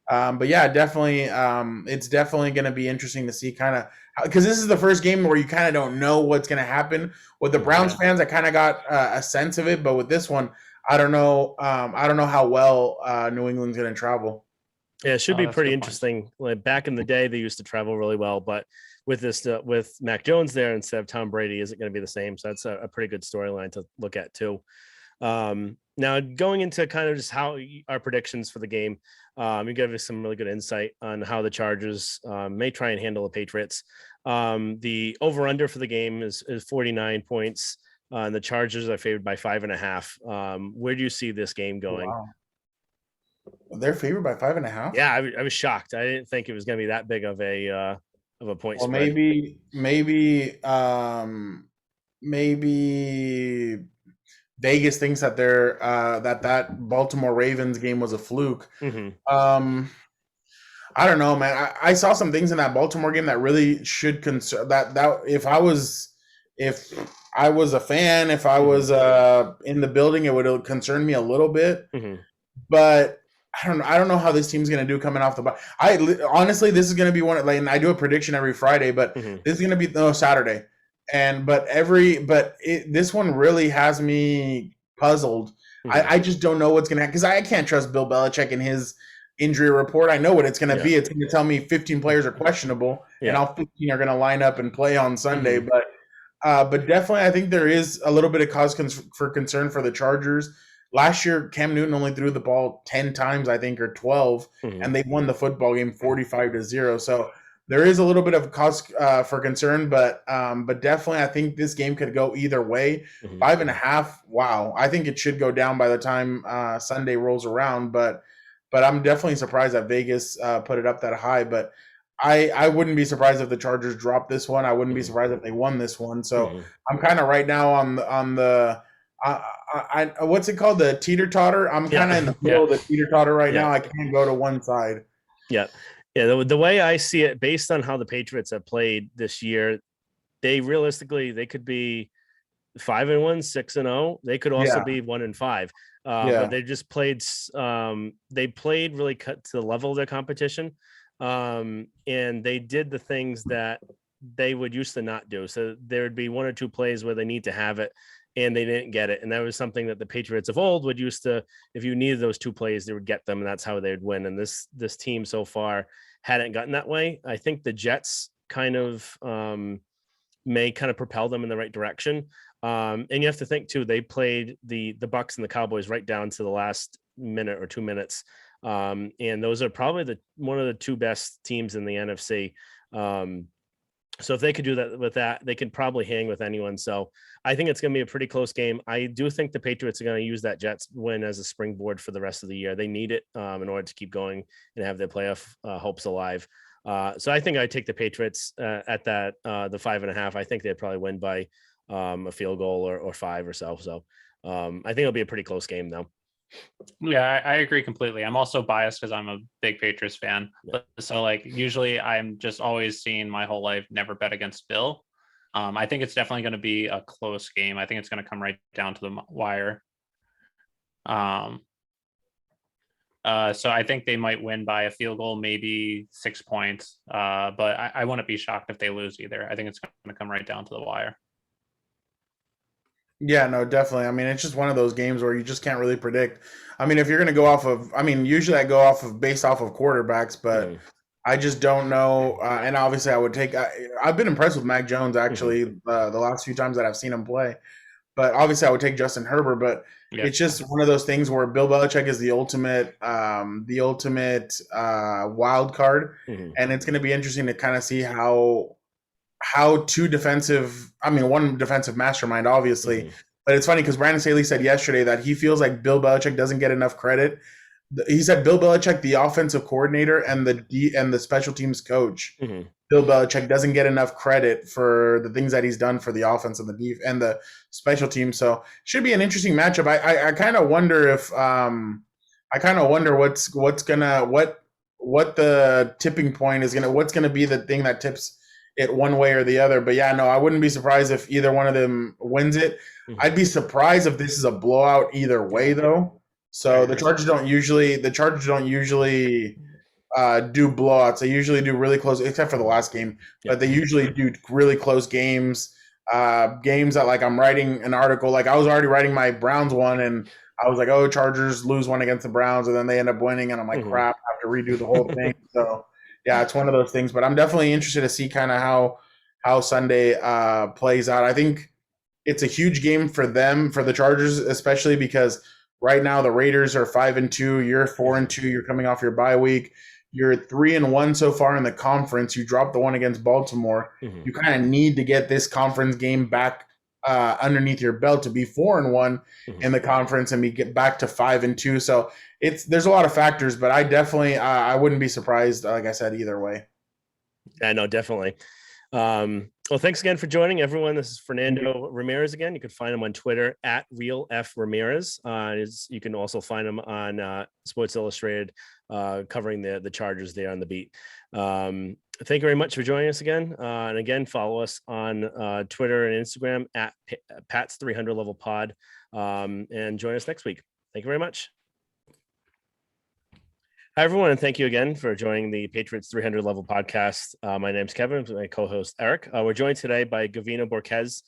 yeah, definitely, it's definitely going to be interesting to see kind of, because this is the first game where you kind of don't know what's going to happen. With the Browns fans, I kind of got a sense of it, but with this one, I don't know. I don't know how well New England's going to travel. Yeah, it should be pretty interesting. Like back in the day, they used to travel really well, but with this, with Mac Jones there instead of Tom Brady, is it going to be the same? So that's a pretty good storyline to look at too. Now going into kind of just how our predictions for the game, you gave us some really good insight on how the Chargers may try and handle the Patriots. The over/under for the game is 49 points. And the Chargers are favored by 5.5. Where do you see this game going? Wow. They're favored by 5.5. Yeah, I was shocked. I didn't think it was going to be that big of a point spread. Maybe Vegas thinks that they're that Baltimore Ravens game was a fluke. I don't know, man. I saw some things in that Baltimore game that really should concern that if I was a fan, if I was in the building, it would have concerned me a little bit. But I don't know how this team's going to do coming off the bye. Honestly, this is going to be one, and I do a prediction every Friday, but this is going to be Saturday. This one really has me puzzled. I just don't know what's going to happen, because I can't trust Bill Belichick and his injury report. I know what it's going to be. It's going to tell me 15 players are questionable, and all 15 are going to line up and play on Sunday. But definitely, I think there is a little bit of cause for concern for the Chargers. Last year, Cam Newton only threw the ball 10 times, I think, or 12, and they won the football game 45-0. So there is a little bit of cause for concern, but definitely, I think this game could go either way. 5.5, wow. I think it should go down by the time Sunday rolls around, but I'm definitely surprised that Vegas put it up that high. But I wouldn't be surprised if the Chargers dropped this one. I wouldn't be surprised if they won this one. So I'm kind of right now on the what's it called? The teeter-totter. I'm kind of in the middle of the teeter-totter right now. I can't go to one side. Yeah. The way I see it, based on how the Patriots have played this year, they could be 5-1, 6-0. They could also be 1-5. But they just played. They played really cut to the level of their competition, and they did the things that they would used to not do. So there would be one or two plays where they need to have it, and they didn't get it. And that was something that the Patriots of old would used to, if you needed those two plays, they would get them, and that's how they would win. And this team so far hadn't gotten that way. I think the Jets kind of may kind of propel them in the right direction. And you have to think too, they played the Bucks and the Cowboys right down to the last minute or 2 minutes. And those are probably one of the two best teams in the NFC. So if they could do that with that, they could probably hang with anyone. So I think it's going to be a pretty close game. I do think the Patriots are going to use that Jets win as a springboard for the rest of the year. They need it in order to keep going and have their playoff hopes alive. So I think I take the Patriots at that, the 5.5. I think they'd probably win by a field goal or 5 or so. So I think it'll be a pretty close game though. Yeah, I agree completely. I'm also biased because I'm a big Patriots fan. Yeah. So like usually I'm just always seen my whole life never bet against Bill. I think it's definitely going to be a close game. I think it's going to come right down to the wire. So I think they might win by a field goal, maybe 6 points. But I wouldn't be shocked if they lose either. I think it's going to come right down to the wire. Yeah, no, definitely. I mean, it's just one of those games where you just can't really predict. I mean, if you're going to go off of, I mean, usually I go based off of quarterbacks, but I just don't know. And obviously, I would take. I've been impressed with Mac Jones actually the last few times that I've seen him play. But obviously, I would take Justin Herbert. But it's just one of those things where Bill Belichick is the ultimate wild card, and it's going to be interesting to kind of see how one defensive mastermind, obviously. But it's funny because Brandon Staley said yesterday that he feels like Bill Belichick doesn't get enough credit. He said Bill Belichick, the offensive coordinator and the special teams coach, Bill Belichick doesn't get enough credit for the things that he's done for the offense and the special teams. So it should be an interesting matchup. I kind of wonder if what the tipping point is what's gonna be the thing that tips it one way or the other. But yeah, no, I wouldn't be surprised if either one of them wins it. I'd be surprised if this is a blowout either way though. So the Chargers don't usually do blowouts. They usually do really close, except for the last game, but they usually do really close games. Games that, like, I'm writing an article, like I was already writing my Browns one and I was like, oh, Chargers lose one against the Browns and then they end up winning and I'm like, crap, I have to redo the whole thing. So yeah, it's one of those things, but I'm definitely interested to see kind of how Sunday plays out. I think it's a huge game for them, for the Chargers, especially because right now the Raiders are 5-2. You're 4-2. You're coming off your bye week. You're 3-1 so far in the conference. You dropped the one against Baltimore. You kind of need to get this conference game back underneath your belt to be 4-1 in the conference and get back to 5-2. So there's a lot of factors, but I definitely I wouldn't be surprised, like I said, either way. Yeah, no, definitely. Well, thanks again for joining, everyone. This is Fernando Ramirez again. You can find him on Twitter at RealFRamirez. You can also find him on Sports Illustrated, covering the Chargers there on the beat. Thank you very much for joining us again. And again, follow us on Twitter and Instagram at Pat's 300 Level Pod. And join us next week. Thank you very much. Hi, everyone, and thank you again for joining the Patriots 300 Level Podcast. My name's Kevin, my co-host Eric. We're joined today by Gavino Borquez.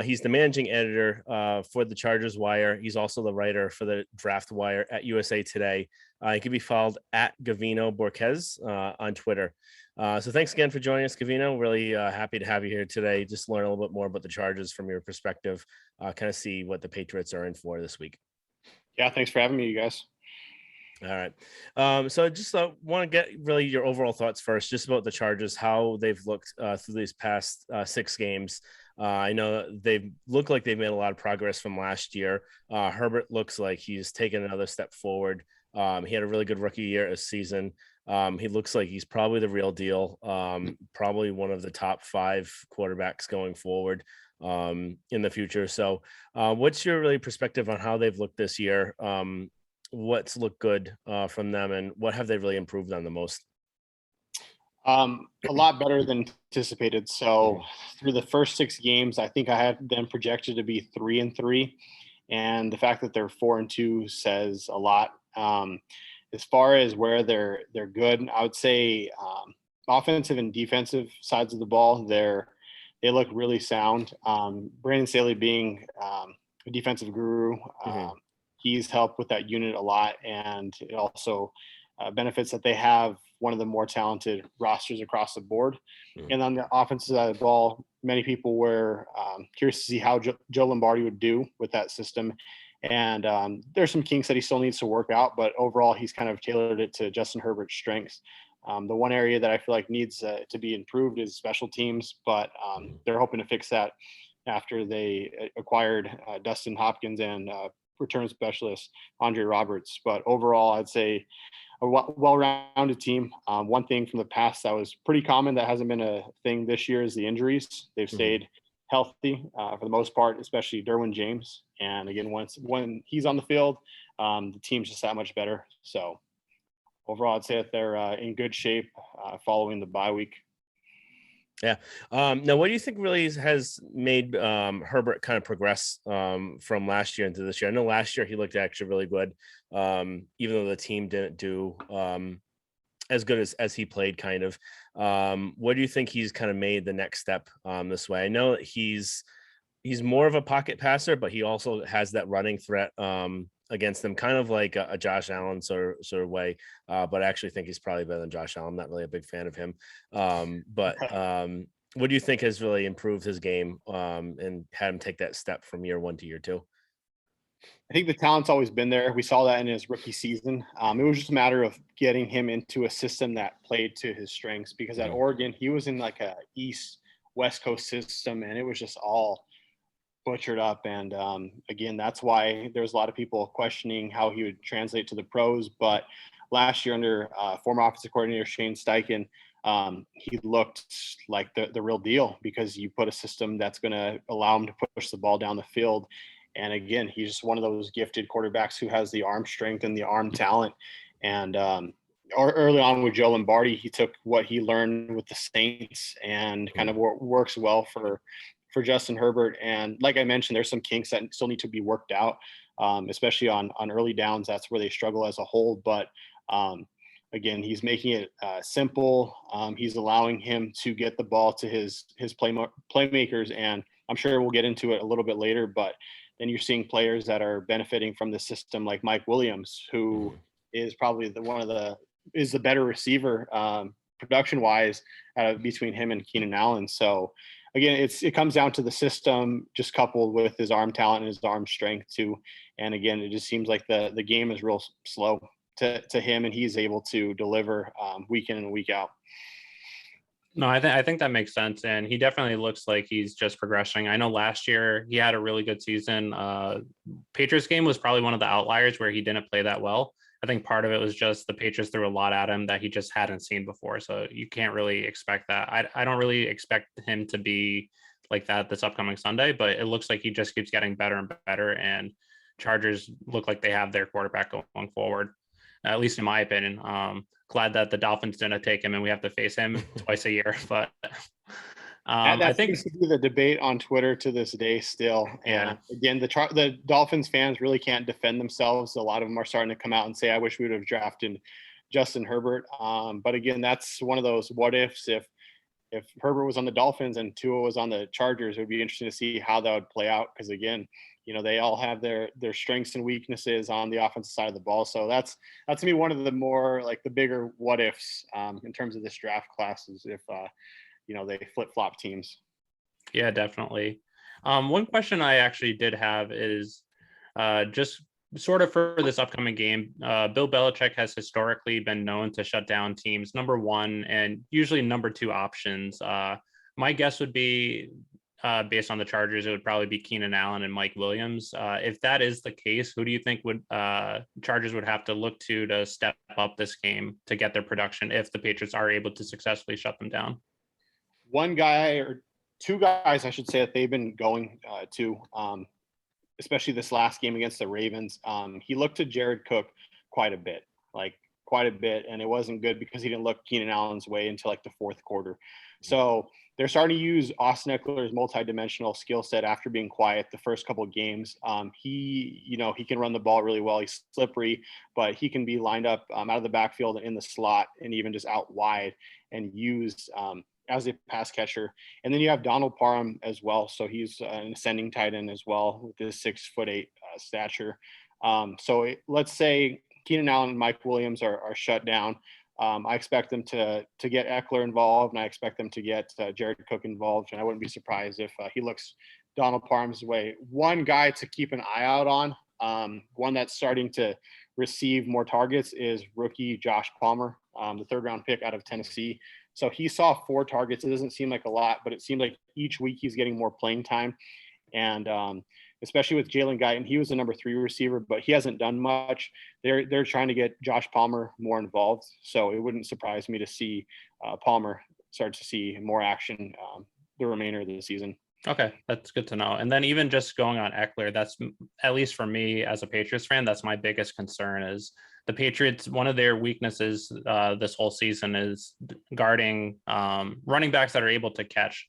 He's the managing editor for the Chargers Wire. He's also the writer for the Draft Wire at USA Today. He can be followed at Gavino Borquez on Twitter. So thanks again for joining us, Gavino. Really happy to have you here today. Just learn a little bit more about the Chargers from your perspective, kind of see what the Patriots are in for this week. Yeah, thanks for having me, you guys. All right. So I just want to get really your overall thoughts first, just about the Chargers, how they've looked through these past 6 games. I know they've looked like they've made a lot of progress from last year. Herbert looks like he's taken another step forward. He had a really good rookie year this season. He looks like he's probably the real deal, probably one of the top 5 quarterbacks going forward in the future. So what's your really perspective on how they've looked this year? What's looked good from them, and what have they really improved on the most? A lot better than anticipated. So through the first 6 games, I think I had them projected to be 3-3, and the fact that they're 4-2 says a lot. As far as where they're good, I would say offensive and defensive sides of the ball, they look really sound. Brandon Staley being a defensive guru. He's helped with that unit a lot, and it also benefits that they have one of the more talented rosters across the board. And on the offensive side of the ball, many people were curious to see how Joe Lombardi would do with that system. And there's some kinks that he still needs to work out, but overall, he's kind of tailored it to Justin Herbert's strengths. The one area that I feel like needs to be improved is special teams, but they're hoping to fix that after they acquired Dustin Hopkins and return specialist Andre Roberts. But overall, I'd say a well-rounded team. One thing from the past that was pretty common that hasn't been a thing this year is the injuries. They've stayed healthy for the most part, especially Derwin James. And again, when he's on the field, the team's just that much better. So overall, I'd say that they're in good shape following the bye week. Yeah. Now, what do you think really has made Herbert kind of progress from last year into this year? I know last year he looked actually really good, even though the team didn't do as good as he played, kind of. What do you think he's kind of made the next step this way? I know that he's more of a pocket passer, but he also has that running threat against them, kind of like a Josh Allen sort of way. But I actually think he's probably better than Josh Allen. I'm not really a big fan of him. But what do you think has really improved his game and had him take that step from year 1 to year 2? I think the talent's always been there. We saw that in his rookie season. It was just a matter of getting him into a system that played to his strengths, because at Oregon, he was in like a West Coast system, and it was just all butchered up. And again, that's why there's a lot of people questioning how he would translate to the pros. But last year under former offensive coordinator Shane Steichen, he looked like the real deal, because you put a system that's going to allow him to push the ball down the field. And again, he's just one of those gifted quarterbacks who has the arm strength and the arm talent. And early on with Joe Lombardi, he took what he learned with the Saints and kind of works well for Justin Herbert. And like I mentioned, there's some kinks that still need to be worked out, especially on early downs. That's where they struggle as a whole. But again, he's making it simple. He's allowing him to get the ball to his playmakers. And I'm sure we'll get into it a little bit later, but then you're seeing players that are benefiting from the system, like Mike Williams, who is probably the better receiver production wise between him and Keenan Allen. So again, it comes down to the system, just coupled with his arm talent and his arm strength too. And again, it just seems like the game is real slow to him, and he's able to deliver week in and week out. No, I think that makes sense. And he definitely looks like he's just progressing. I know last year he had a really good season. Patriots game was probably one of the outliers where he didn't play that well. I think part of it was just the Patriots threw a lot at him that he just hadn't seen before. So you can't really expect that. I don't really expect him to be like that this upcoming Sunday, but it looks like he just keeps getting better and better. And Chargers look like they have their quarterback going forward, at least in my opinion. Glad that the Dolphins didn't take him and we have to face him twice a year. But I think seems to be the debate on Twitter to this day still. And again, the Dolphins fans really can't defend themselves. A lot of them are starting to come out and say, I wish we would have drafted Justin Herbert. But again, that's one of those what ifs. If Herbert was on the Dolphins and Tua was on the Chargers, it would be interesting to see how that would play out. Because again, they all have their strengths and weaknesses on the offensive side of the ball. So that's to me one of the more like the bigger what ifs in terms of this draft class is if they flip-flop teams. Yeah, definitely. One question I actually did have is just sort of for this upcoming game. Bill Belichick has historically been known to shut down teams' number 1 and usually number 2 options. My guess would be, based on the Chargers, it would probably be Keenan Allen and Mike Williams. If that is the case, who do you think Chargers would have to look to step up this game to get their production if the Patriots are able to successfully shut them down? One guy or two guys, I should say, that they've been going to, especially this last game against the Ravens. He looked to Jared Cook quite a bit, and it wasn't good because he didn't look Keenan Allen's way until like the fourth quarter. So they're starting to use Austin Eckler's multidimensional skill set after being quiet the first couple of games. He can run the ball really well. He's slippery, but he can be lined up out of the backfield and in the slot and even just out wide and used as a pass catcher. And then you have Donald Parham as well. So he's an ascending tight end as well with his 6'8" stature. So let's say Keenan Allen and Mike Williams are shut down. I expect them to get Eckler involved, and I expect them to get Jared Cook involved. And I wouldn't be surprised if he looks Donald Parham's way. One guy to keep an eye out on, one that's starting to receive more targets, is rookie Josh Palmer, the third-round pick out of Tennessee. So he saw 4 targets. It doesn't seem like a lot, but it seemed like each week he's getting more playing time. And especially with Jalen Guyton, he was the number 3 receiver, but he hasn't done much. They're trying to get Josh Palmer more involved. So it wouldn't surprise me to see Palmer start to see more action the remainder of the season. Okay, that's good to know. And then even just going on Eckler, that's, at least for me as a Patriots fan, that's my biggest concern. Is the Patriots, one of their weaknesses this whole season is guarding running backs that are able to catch.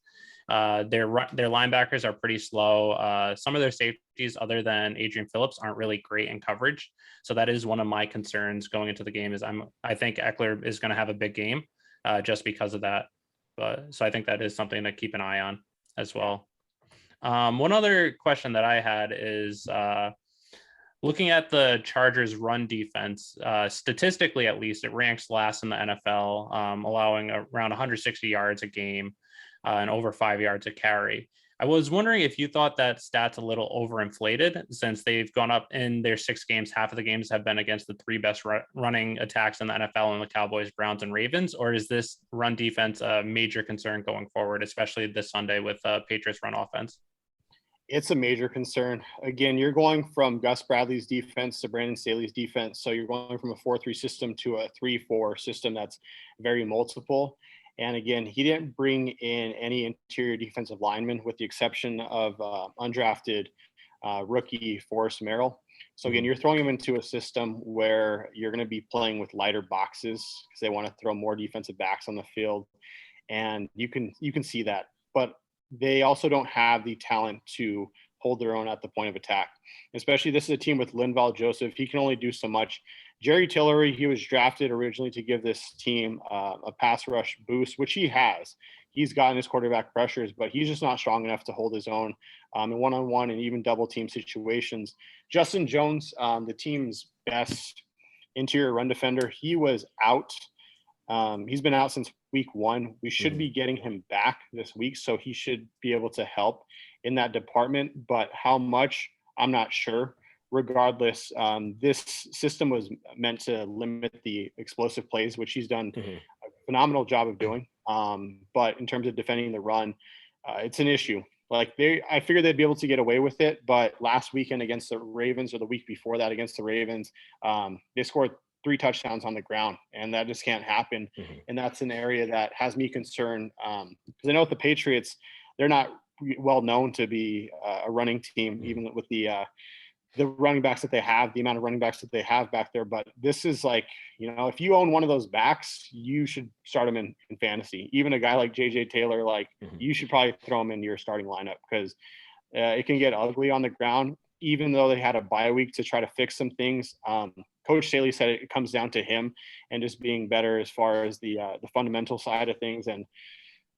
Their linebackers are pretty slow. Some of their safeties, other than Adrian Phillips, aren't really great in coverage. So that is one of my concerns going into the game. Is I think Eckler is going to have a big game just because of that. But so I think that is something to keep an eye on as well. One other question that I had is looking at the Chargers run defense, statistically, at least, it ranks last in the NFL, allowing around 160 yards a game and over 5 yards a carry. I was wondering if you thought that stat's a little overinflated, since they've gone up in their 6 games. Half of the games have been against the 3 best running attacks in the NFL, and the Cowboys, Browns, and Ravens. Or is this run defense a major concern going forward, especially this Sunday with Patriots run offense? It's a major concern. Again, you're going from Gus Bradley's defense to Brandon Staley's defense. So you're going from a 4-3 system to a 3-4 system that's very multiple. And again, he didn't bring in any interior defensive linemen, with the exception of undrafted rookie Forrest Merrill. So again, you're throwing him into a system where you're going to be playing with lighter boxes because they want to throw more defensive backs on the field. And you can see that. But they also don't have the talent to hold their own at the point of attack. Especially, this is a team with Linval Joseph. He can only do so much. Jerry Tillery, he was drafted originally to give this team a pass rush boost, which he has. He's gotten his quarterback pressures, but he's just not strong enough to hold his own in one-on-one and even double team situations. Justin Jones, the team's best interior run defender, he was out. He's been out since week 1. We should be getting him back this week, so he should be able to help in that department. But how much, I'm not sure. Regardless, this system was meant to limit the explosive plays, which he's done a phenomenal job of doing. But in terms of defending the run, it's an issue. Like, I figured they'd be able to get away with it, but last weekend against the Ravens, or the week before that against the Ravens, they scored 3 touchdowns on the ground, and that just can't happen. And that's an area that has me concerned, because I know with the Patriots, they're not well known to be a running team, even with the running backs that they have, the amount of running backs that they have back there. But this is like, if you own one of those backs, you should start them in fantasy. Even a guy like JJ Taylor, you should probably throw him in your starting lineup, because it can get ugly on the ground. Even though they had a bye week to try to fix some things, Coach Staley said it comes down to him and just being better as far as the fundamental side of things. And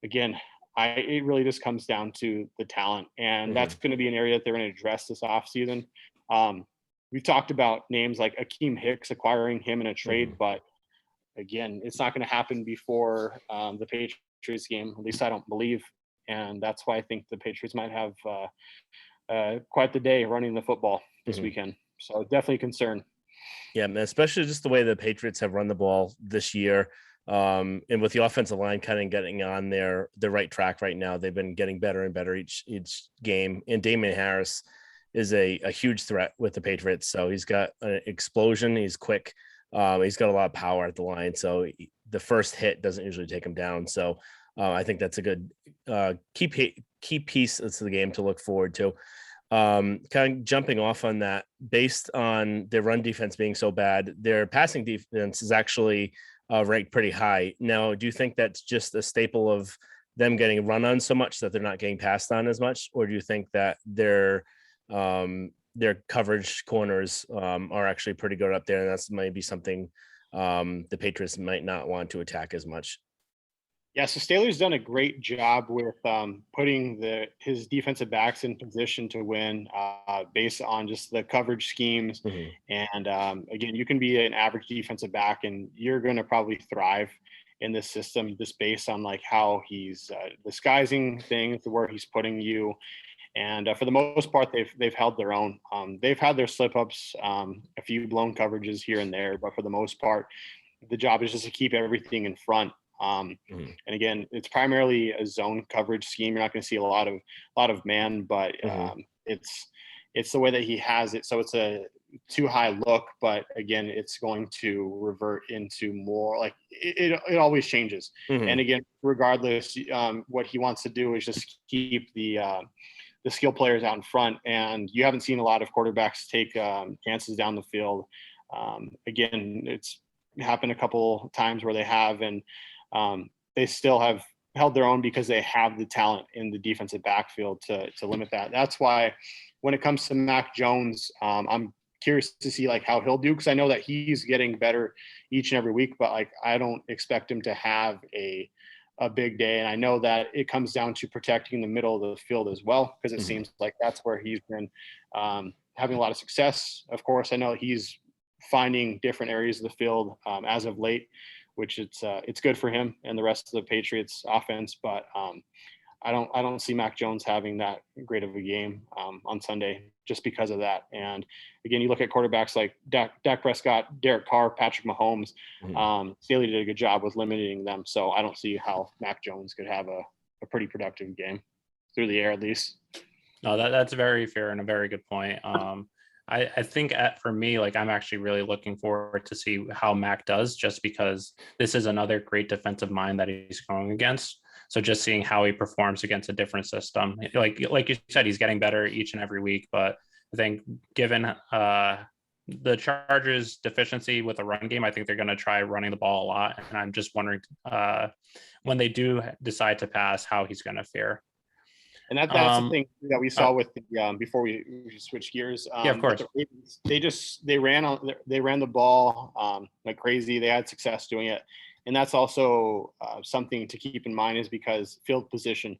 again, it really just comes down to the talent, and that's going to be an area that they're going to address this offseason. We've talked about names like Akeem Hicks, acquiring him in a trade, but again, it's not going to happen before the Patriots game. At least I don't believe, and that's why I think the Patriots might have quite the day running the football this weekend. So definitely concerned. Yeah, especially just the way the Patriots have run the ball this year. And with the offensive line kind of getting on the right track right now, they've been getting better and better each game. And Damian Harris is a huge threat with the Patriots. So he's got an explosion. He's quick. He's got a lot of power at the line. So the first hit doesn't usually take him down. So I think that's a good key piece of the game to look forward to. Kind of jumping off on that, based on their run defense being so bad, their passing defense is actually ranked pretty high. Now, do you think that's just a staple of them getting run on so much that they're not getting passed on as much? Or do you think that their coverage corners are actually pretty good up there, and that's maybe something the Patriots might not want to attack as much? Yeah, so Staley's done a great job with putting his defensive backs in position to win based on just the coverage schemes. Mhm. And again, you can be an average defensive back, and you're going to probably thrive in this system just based on like how he's disguising things, where he's putting you. And for the most part, they've held their own. They've had their slip ups, a few blown coverages here and there, but for the most part, the job is just to keep everything in front. Mhm. And again, it's primarily a zone coverage scheme. You're not going to see a lot of man, but Mhm. it's the way that he has it. So it's a too high look, but again, it's going to revert into more like it always changes. Mhm. And again, regardless, what he wants to do is just keep the skill players out in front. And you haven't seen a lot of quarterbacks take chances down the field. Again, it's happened a couple times where they have, and they still have held their own because they have the talent in the defensive backfield to limit that. That's why when it comes to Mac Jones, I'm curious to see like how he'll do, because I know that he's getting better each and every week, but like I don't expect him to have a big day. And I know that it comes down to protecting the middle of the field as well, because it Mhm. seems like that's where he's been having a lot of success. Of course, I know he's finding different areas of the field as of late, which it's good for him and the rest of the Patriots offense. But I don't see Mac Jones having that great of a game on Sunday just because of that. And again, you look at quarterbacks like Dak Prescott, Derek Carr, Patrick Mahomes. Mhm. Staley did a good job with limiting them, so I don't see how Mac Jones could have a pretty productive game through the air at least. No, that's very fair and a very good point. I think for me, like I'm actually really looking forward to see how Mac does, just because this is another great defensive mind that he's going against. So just seeing how he performs against a different system, like you said, he's getting better each and every week. But I think given the Chargers' deficiency with the run game, I think they're going to try running the ball a lot. And I'm just wondering when they do decide to pass, how he's going to fare. And that's the Um, thing that we saw with the before we switch gears. Yeah, of With course. the Ravens, they ran the ball like crazy. They had success doing it, and that's also something to keep in mind, is because field position.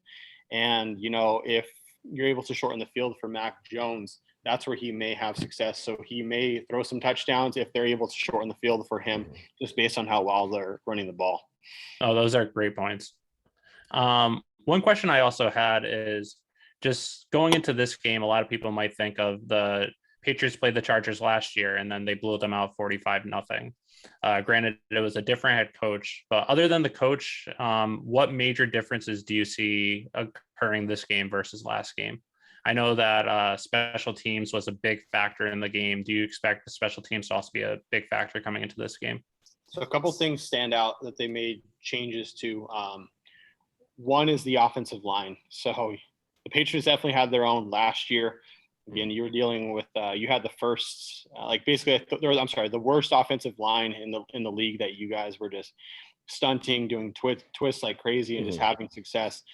And you know, if you're able to shorten the field for Mac Jones, that's where he may have success. So he may throw some touchdowns if they're able to shorten the field for him, just based on how well they're running the ball. Oh, those are great points. One question I also had is just going into this game, a lot of people might think of the Patriots played the Chargers last year and then they blew them out 45-0. Granted, it was a different head coach, but other than the coach, what major differences do you see occurring this game versus last game? I know that special teams was a big factor in the game. Do you expect the special teams to also be a big factor coming into this game? So a couple things stand out that they made changes to. One is the offensive line. So the Patriots definitely had their own last year. Again, you were dealing with you had the first like basically the worst offensive line in the league that you guys were just stunting, doing twists like crazy, and just Mhm. having success.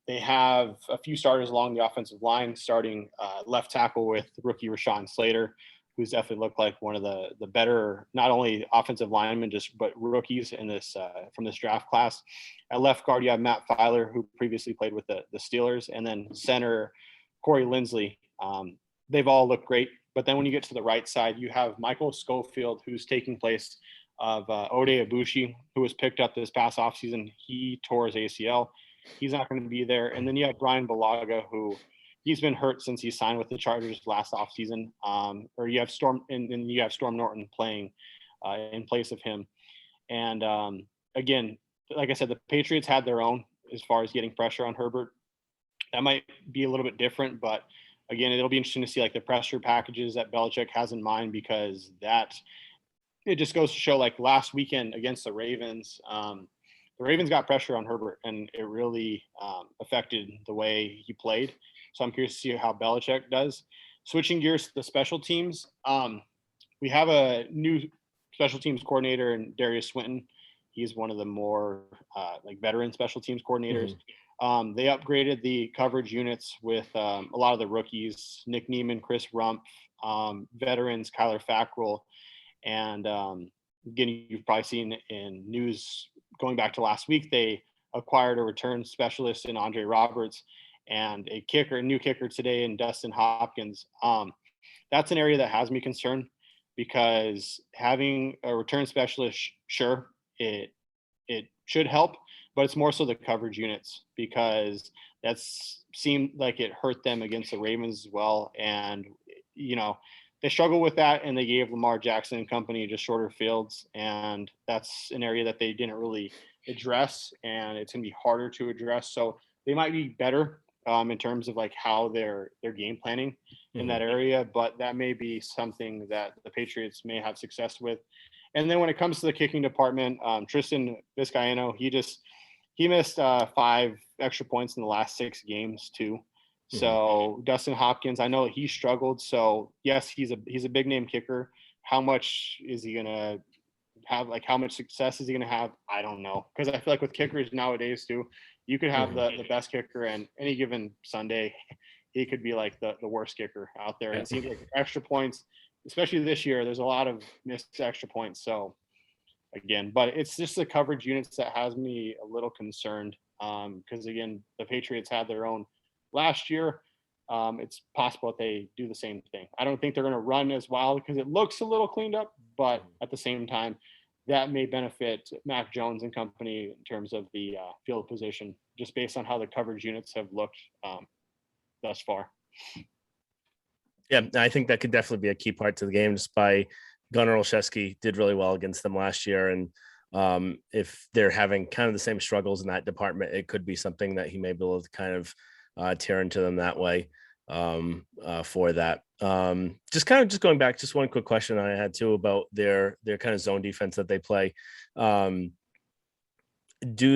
They have a few starters along the offensive line, starting left tackle with rookie Rashawn Slater, who's definitely looked like one of the better, not only offensive linemen, but rookies in this from this draft class. At left guard, you have Matt Filer, who previously played with the Steelers, and then center Corey Linsley. They've all looked great, but then when you get to the right side, you have Michael Schofield, who's taking place of Ode Ibushi, who was picked up this past offseason. He tore his ACL. He's not going to be there. And then you have Brian Balaga, who he's been hurt since he signed with the Chargers last offseason. Or you have Storm Norton playing in place of him. And again, like I said, the Patriots had their own as far as getting pressure on Herbert. That might be a little bit different, but again, it'll be interesting to see like the pressure packages that Belichick has in mind, because that it just goes to show like last weekend against the Ravens, the Ravens got pressure on Herbert, and it really affected the way he played. So I'm curious to see how Belichick does. Switching gears to the special teams, we have a new special teams coordinator in Darius Swinton. He's one of the more like veteran special teams coordinators. They upgraded the coverage units with a lot of the rookies: Nick Neiman, Chris Rump, veterans Kyler Fackrell, and again, you've probably seen in news going back to last week, they acquired a return specialist in Andre Roberts and a new kicker today in Dustin Hopkins. That's an area that has me concerned because having a return specialist, sure, it should help, but it's more so the coverage units because that's seemed like it hurt them against the Ravens as well. And, they struggle with that, and they gave Lamar Jackson and company just shorter fields. And that's an area that they didn't really address, and it's going to be harder to address. So they might be better in terms of like how they're game planning in that area, but that may be something that the Patriots may have success with. And then when it comes to the kicking department, Tristan Vizcaino, he missed 5 extra points in the last 6 games too. So Dustin Hopkins, I know he struggled. So yes, he's a big name kicker. How much is he gonna have? Like, how much success is he gonna have? I don't know, because I feel like with kickers nowadays too, you could have the best kicker, and any given Sunday, he could be like the worst kicker out there. And it seems like extra points, especially this year, there's a lot of missed extra points. So again, but it's just the coverage units that has me a little concerned. Because again, the Patriots had their own last year. It's possible that they do the same thing. I don't think they're going to run as wild because it looks a little cleaned up, but at the same time, that may benefit Mac Jones and company in terms of the field position, just based on how the coverage units have looked thus far. Yeah, I think that could definitely be a key part to the game. Just by Gunnar Olszewski did really well against them last year, and if they're having kind of the same struggles in that department, it could be something that he may be able to kind of tear into them that way for that. Just going back, just one quick question I had too about their kind of zone defense that they play. Do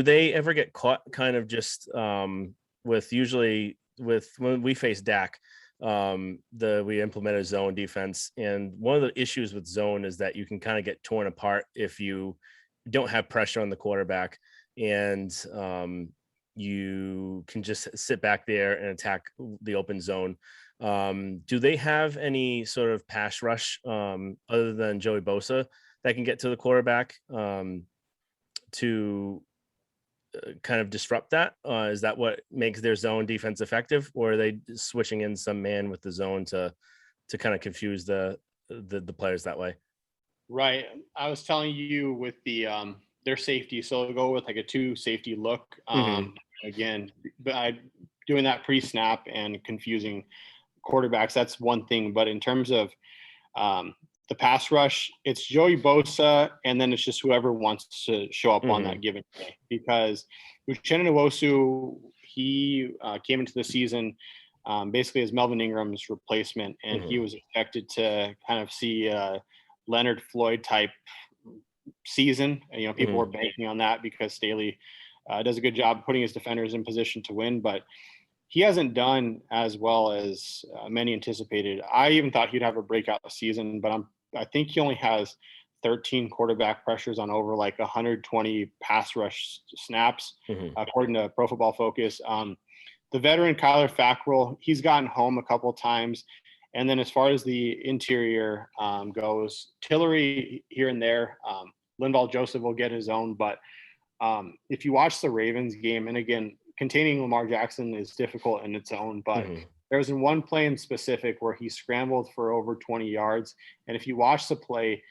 they ever get caught kind of just with when we face Dak, we implemented zone defense, and one of the issues with zone is that you can kind of get torn apart if you don't have pressure on the quarterback, and you can just sit back there and attack the open zone. Do they have any sort of pass rush other than Joey Bosa that can get to the quarterback to kind of disrupt that? Is that what makes their zone defense effective, or are they switching in some man with the zone to kind of confuse the players that way? Right. I was telling you with their safety, so they'll go with like a 2 safety look. Again, doing that pre-snap and confusing quarterbacks, that's one thing. But in terms of the pass rush, it's Joey Bosa, and then it's just whoever wants to show up on that given day. Because Uchenna Nwosu, he came into the season basically as Melvin Ingram's replacement, and he was expected to kind of see Leonard Floyd type season. People were banking on that because Staley does a good job putting his defenders in position to win, but he hasn't done as well as many anticipated. I even thought he'd have a breakout season, but I think he only has 13 quarterback pressures on over like 120 pass rush snaps, according to Pro Football Focus. The veteran Kyler Fackrell, he's gotten home a couple of times. And then as far as the interior goes, Tillery here and there, Linval Joseph will get his own, but if you watch the Ravens game, and again, containing Lamar Jackson is difficult in its own, but there was in one play in specific where he scrambled for over 20 yards. And if you watch the play,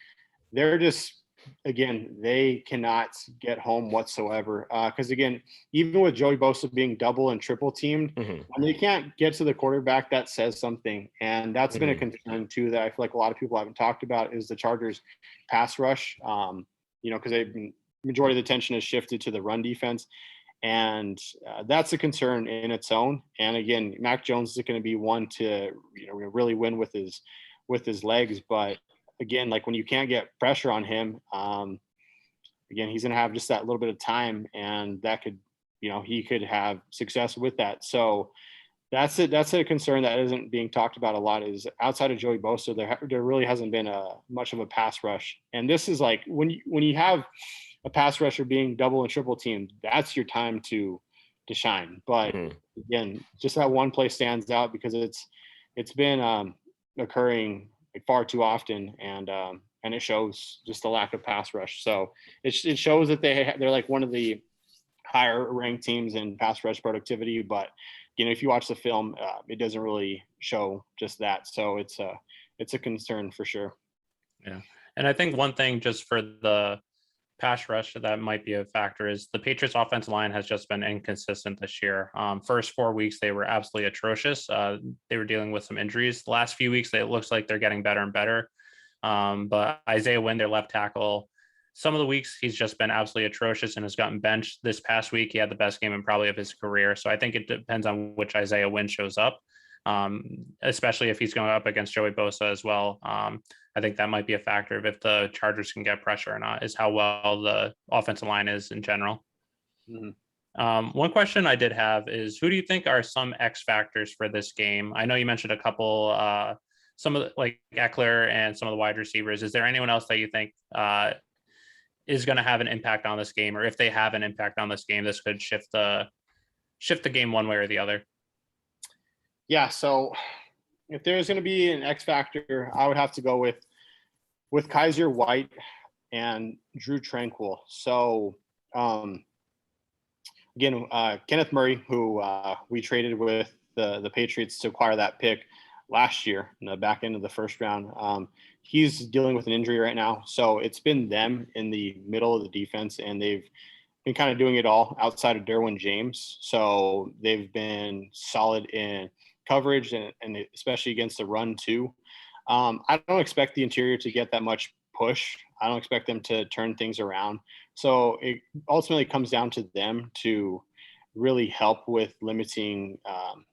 they're just, again, they cannot get home whatsoever. Because again, even with Joey Bosa being double and triple teamed, when they can't get to the quarterback, that says something. And that's been a concern too, that I feel like a lot of people haven't talked about, is the Chargers pass rush. Because majority of the attention has shifted to the run defense. And that's a concern in its own. And again, Mac Jones is going to be one to really win with his legs. But again, like when you can't get pressure on him, again, he's going to have just that little bit of time, and that could, he could have success with that. So that's it. That's a concern that isn't being talked about a lot, is outside of Joey Bosa, there really hasn't been much of a pass rush. And this is like when you have a pass rusher being double and triple teamed, that's your time to shine. But again, just that one play stands out because it's been occurring far too often. And I and it shows just the lack of pass rush. So it shows that they're like one of the higher ranked teams in pass rush productivity. But, if you watch the film, it doesn't really show just that. So it's a concern for sure. Yeah. And I think one thing just for the pass rush that might be a factor is the Patriots offensive line has just been inconsistent this year. First 4 weeks, they were absolutely atrocious. They were dealing with some injuries. The last few weeks, it looks like they're getting better and better. But Isaiah Wynn, their left tackle, some of the weeks he's just been absolutely atrocious and has gotten benched. This past week, he had the best game and probably of his career. So I think it depends on which Isaiah Wynn shows up, especially if he's going up against Joey Bosa as well. I think that might be a factor of if the Chargers can get pressure or not, is how well the offensive line is in general. Mm-hmm. One question I did have is, who do you think are some X factors for this game? I know you mentioned a couple, some of the, like Eckler and some of the wide receivers. Is there anyone else that you think is going to have an impact on this game, or if they have an impact on this game, this could shift the game one way or the other? Yeah. So if there's going to be an X factor, I would have to go with Kaiser White and Drew Tranquil. So again, Kenneth Murray, who we traded with the Patriots to acquire that pick last year in the back end of the first round. He's dealing with an injury right now. So it's been them in the middle of the defense, and they've been kind of doing it all outside of Derwin James. So they've been solid in coverage and especially against the run too. I don't expect the interior to get that much push. I don't expect them to turn things around. So it ultimately comes down to them to really help with limiting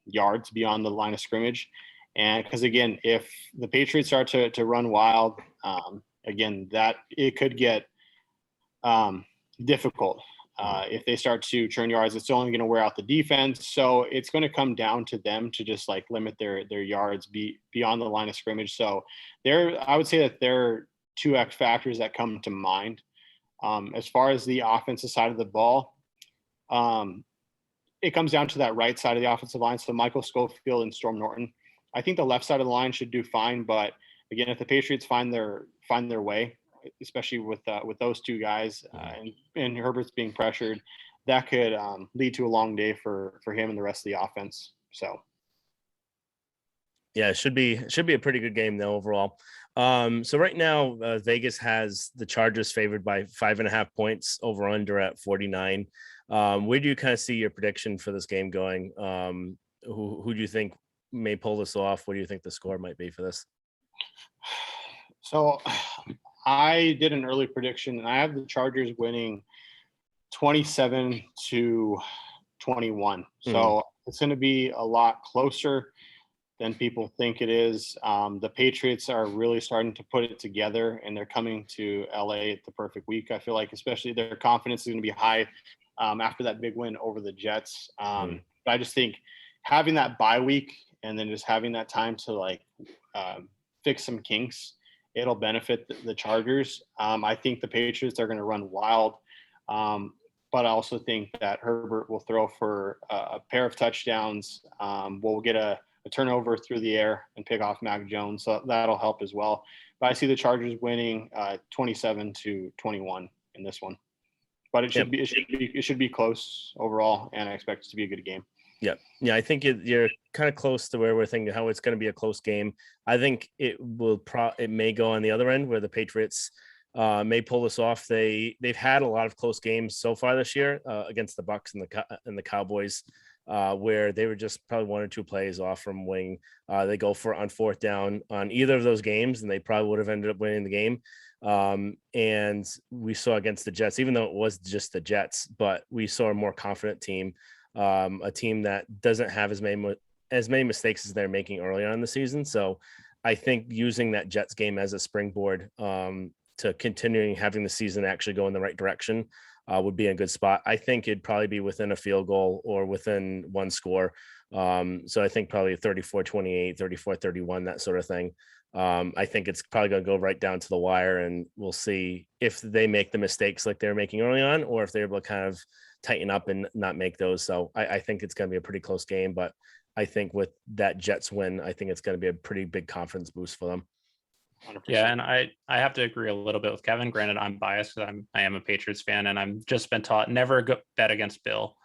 yards beyond the line of scrimmage. And because again, if the Patriots start to run wild, again, that it could get difficult. If they start to churn yards, it's only going to wear out the defense. So it's going to come down to them to just like limit their yards beyond the line of scrimmage. So I would say that there are two X factors that come to mind. As far as the offensive side of the ball, it comes down to that right side of the offensive line. So Michael Schofield and Storm Norton. I think the left side of the line should do fine, but again, if the Patriots find their way, especially with those two guys and Herbert's being pressured, that could lead to a long day for him and the rest of the offense. So, yeah, it should be a pretty good game though overall. So right now, Vegas has the Chargers favored by 5.5 points, over under at 49. Where do you kind of see your prediction for this game going? Who do you think may pull this off? What do you think the score might be for this? So I did an early prediction, and I have the Chargers winning 27-21. So it's going to be a lot closer than people think it is. The Patriots are really starting to put it together, and they're coming to LA at the perfect week. I feel like especially their confidence is going to be high after that big win over the Jets. But I just think having that bye week and then just having that time to like fix some kinks, it'll benefit the Chargers. I think the Patriots are going to run wild, but I also think that Herbert will throw for a pair of touchdowns. We'll get a turnover through the air and pick off Mac Jones, so that'll help as well. But I see the Chargers winning 27-21 in this one. But it should be close overall, and I expect it to be a good game. Yeah, I think you're kind of close to where we're thinking how it's going to be a close game. I think it may go on the other end where the Patriots may pull this off. They've had a lot of close games so far this year against the Bucs and the Cowboys, where they were just probably one or two plays off from winning. They go for on fourth down on either of those games, and they probably would have ended up winning the game. And we saw against the Jets, even though it was just the Jets, but we saw a more confident team. A team that doesn't have as many mistakes as they're making earlier on in the season. So I think using that Jets game as a springboard to continuing having the season actually go in the right direction would be a good spot. I think it'd probably be within a field goal or within one score. So I think probably 34-28, 34-31, that sort of thing. I think it's probably going to go right down to the wire, and we'll see if they make the mistakes like they were making early on, or if they're able to kind of tighten up and not make those. So I think it's going to be a pretty close game, but I think with that Jets win, I think it's going to be a pretty big confidence boost for them. Yeah, and I have to agree a little bit with Kevin. Granted, I'm biased because I am a Patriots fan, and I'm just been taught never bet against Bill.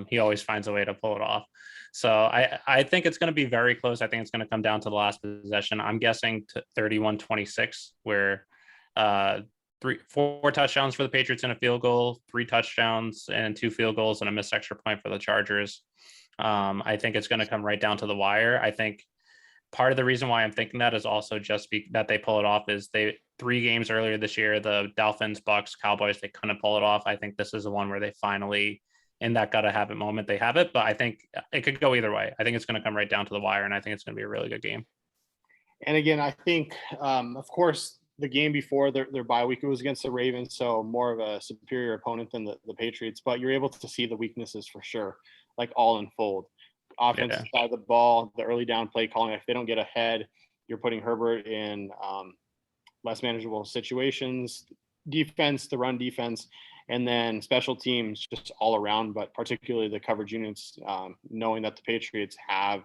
He always finds a way to pull it off. So I think it's going to be very close. I think it's going to come down to the last possession. I'm guessing to 31-26, where 4 touchdowns for the Patriots and a field goal, 3 touchdowns and 2 field goals and a missed extra point for the Chargers. I think it's going to come right down to the wire. I think part of the reason why I'm thinking that is also just that they pull it off is 3 games earlier this year, the Dolphins, Bucks, Cowboys, they couldn't pull it off. I think this is the one where they finally, in that gotta have it moment, they have it. But I think it could go either way. I think it's going to come right down to the wire, and I think it's going to be a really good game. And again, I think, of course, the game before their bye week, it was against the Ravens, so more of a superior opponent than the Patriots. But you're able to see the weaknesses for sure, like all unfold. Offensive side of the ball, the early down play calling. If they don't get ahead, you're putting Herbert in less manageable situations. Defense, the run defense, and then special teams just all around, but particularly the coverage units, knowing that the Patriots have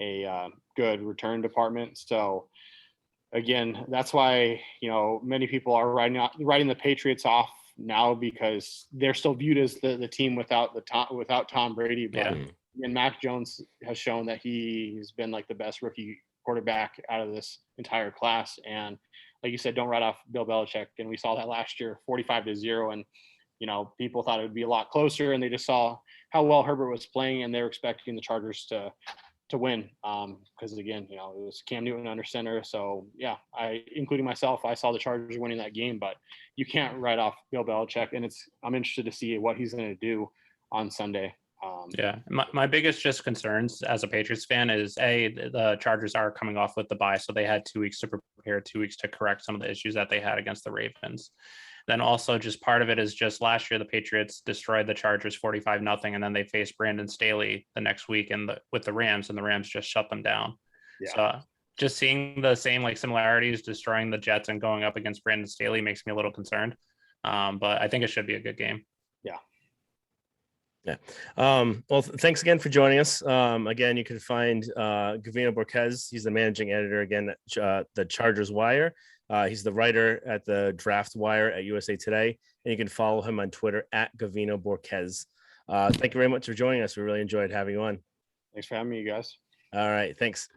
a good return department. So again, that's why, many people are writing the Patriots off now, because they're still viewed as the team without Tom Brady. But and Mac Jones has shown that he's been like the best rookie quarterback out of this entire class. And like you said, don't write off Bill Belichick. And we saw that last year, 45-0. And, people thought it would be a lot closer, and they just saw how well Herbert was playing, and they were expecting the Chargers to win. Because again, it was Cam Newton under center. So yeah, including myself, I saw the Chargers winning that game, but you can't write off Bill Belichick. And I'm interested to see what he's going to do on Sunday. My biggest just concerns as a Patriots fan is the Chargers are coming off with the bye, so they had 2 weeks to prepare, 2 weeks to correct some of the issues that they had against the Ravens. Then also just part of it is just last year the Patriots destroyed the Chargers 45-0, and then they faced Brandon Staley the next week with the Rams, and the Rams just shut them down. So just seeing the same similarities, destroying the Jets and going up against Brandon Staley makes me a little concerned. But I think it should be a good game. Yeah. Well, thanks again for joining us. Again, you can find Gavino Borquez. He's the managing editor again at the Chargers Wire. He's the writer at the Draft Wire at USA Today, and you can follow him on Twitter at Gavino Borquez. Thank you very much for joining us. We really enjoyed having you on. Thanks for having me, you guys. All right. Thanks.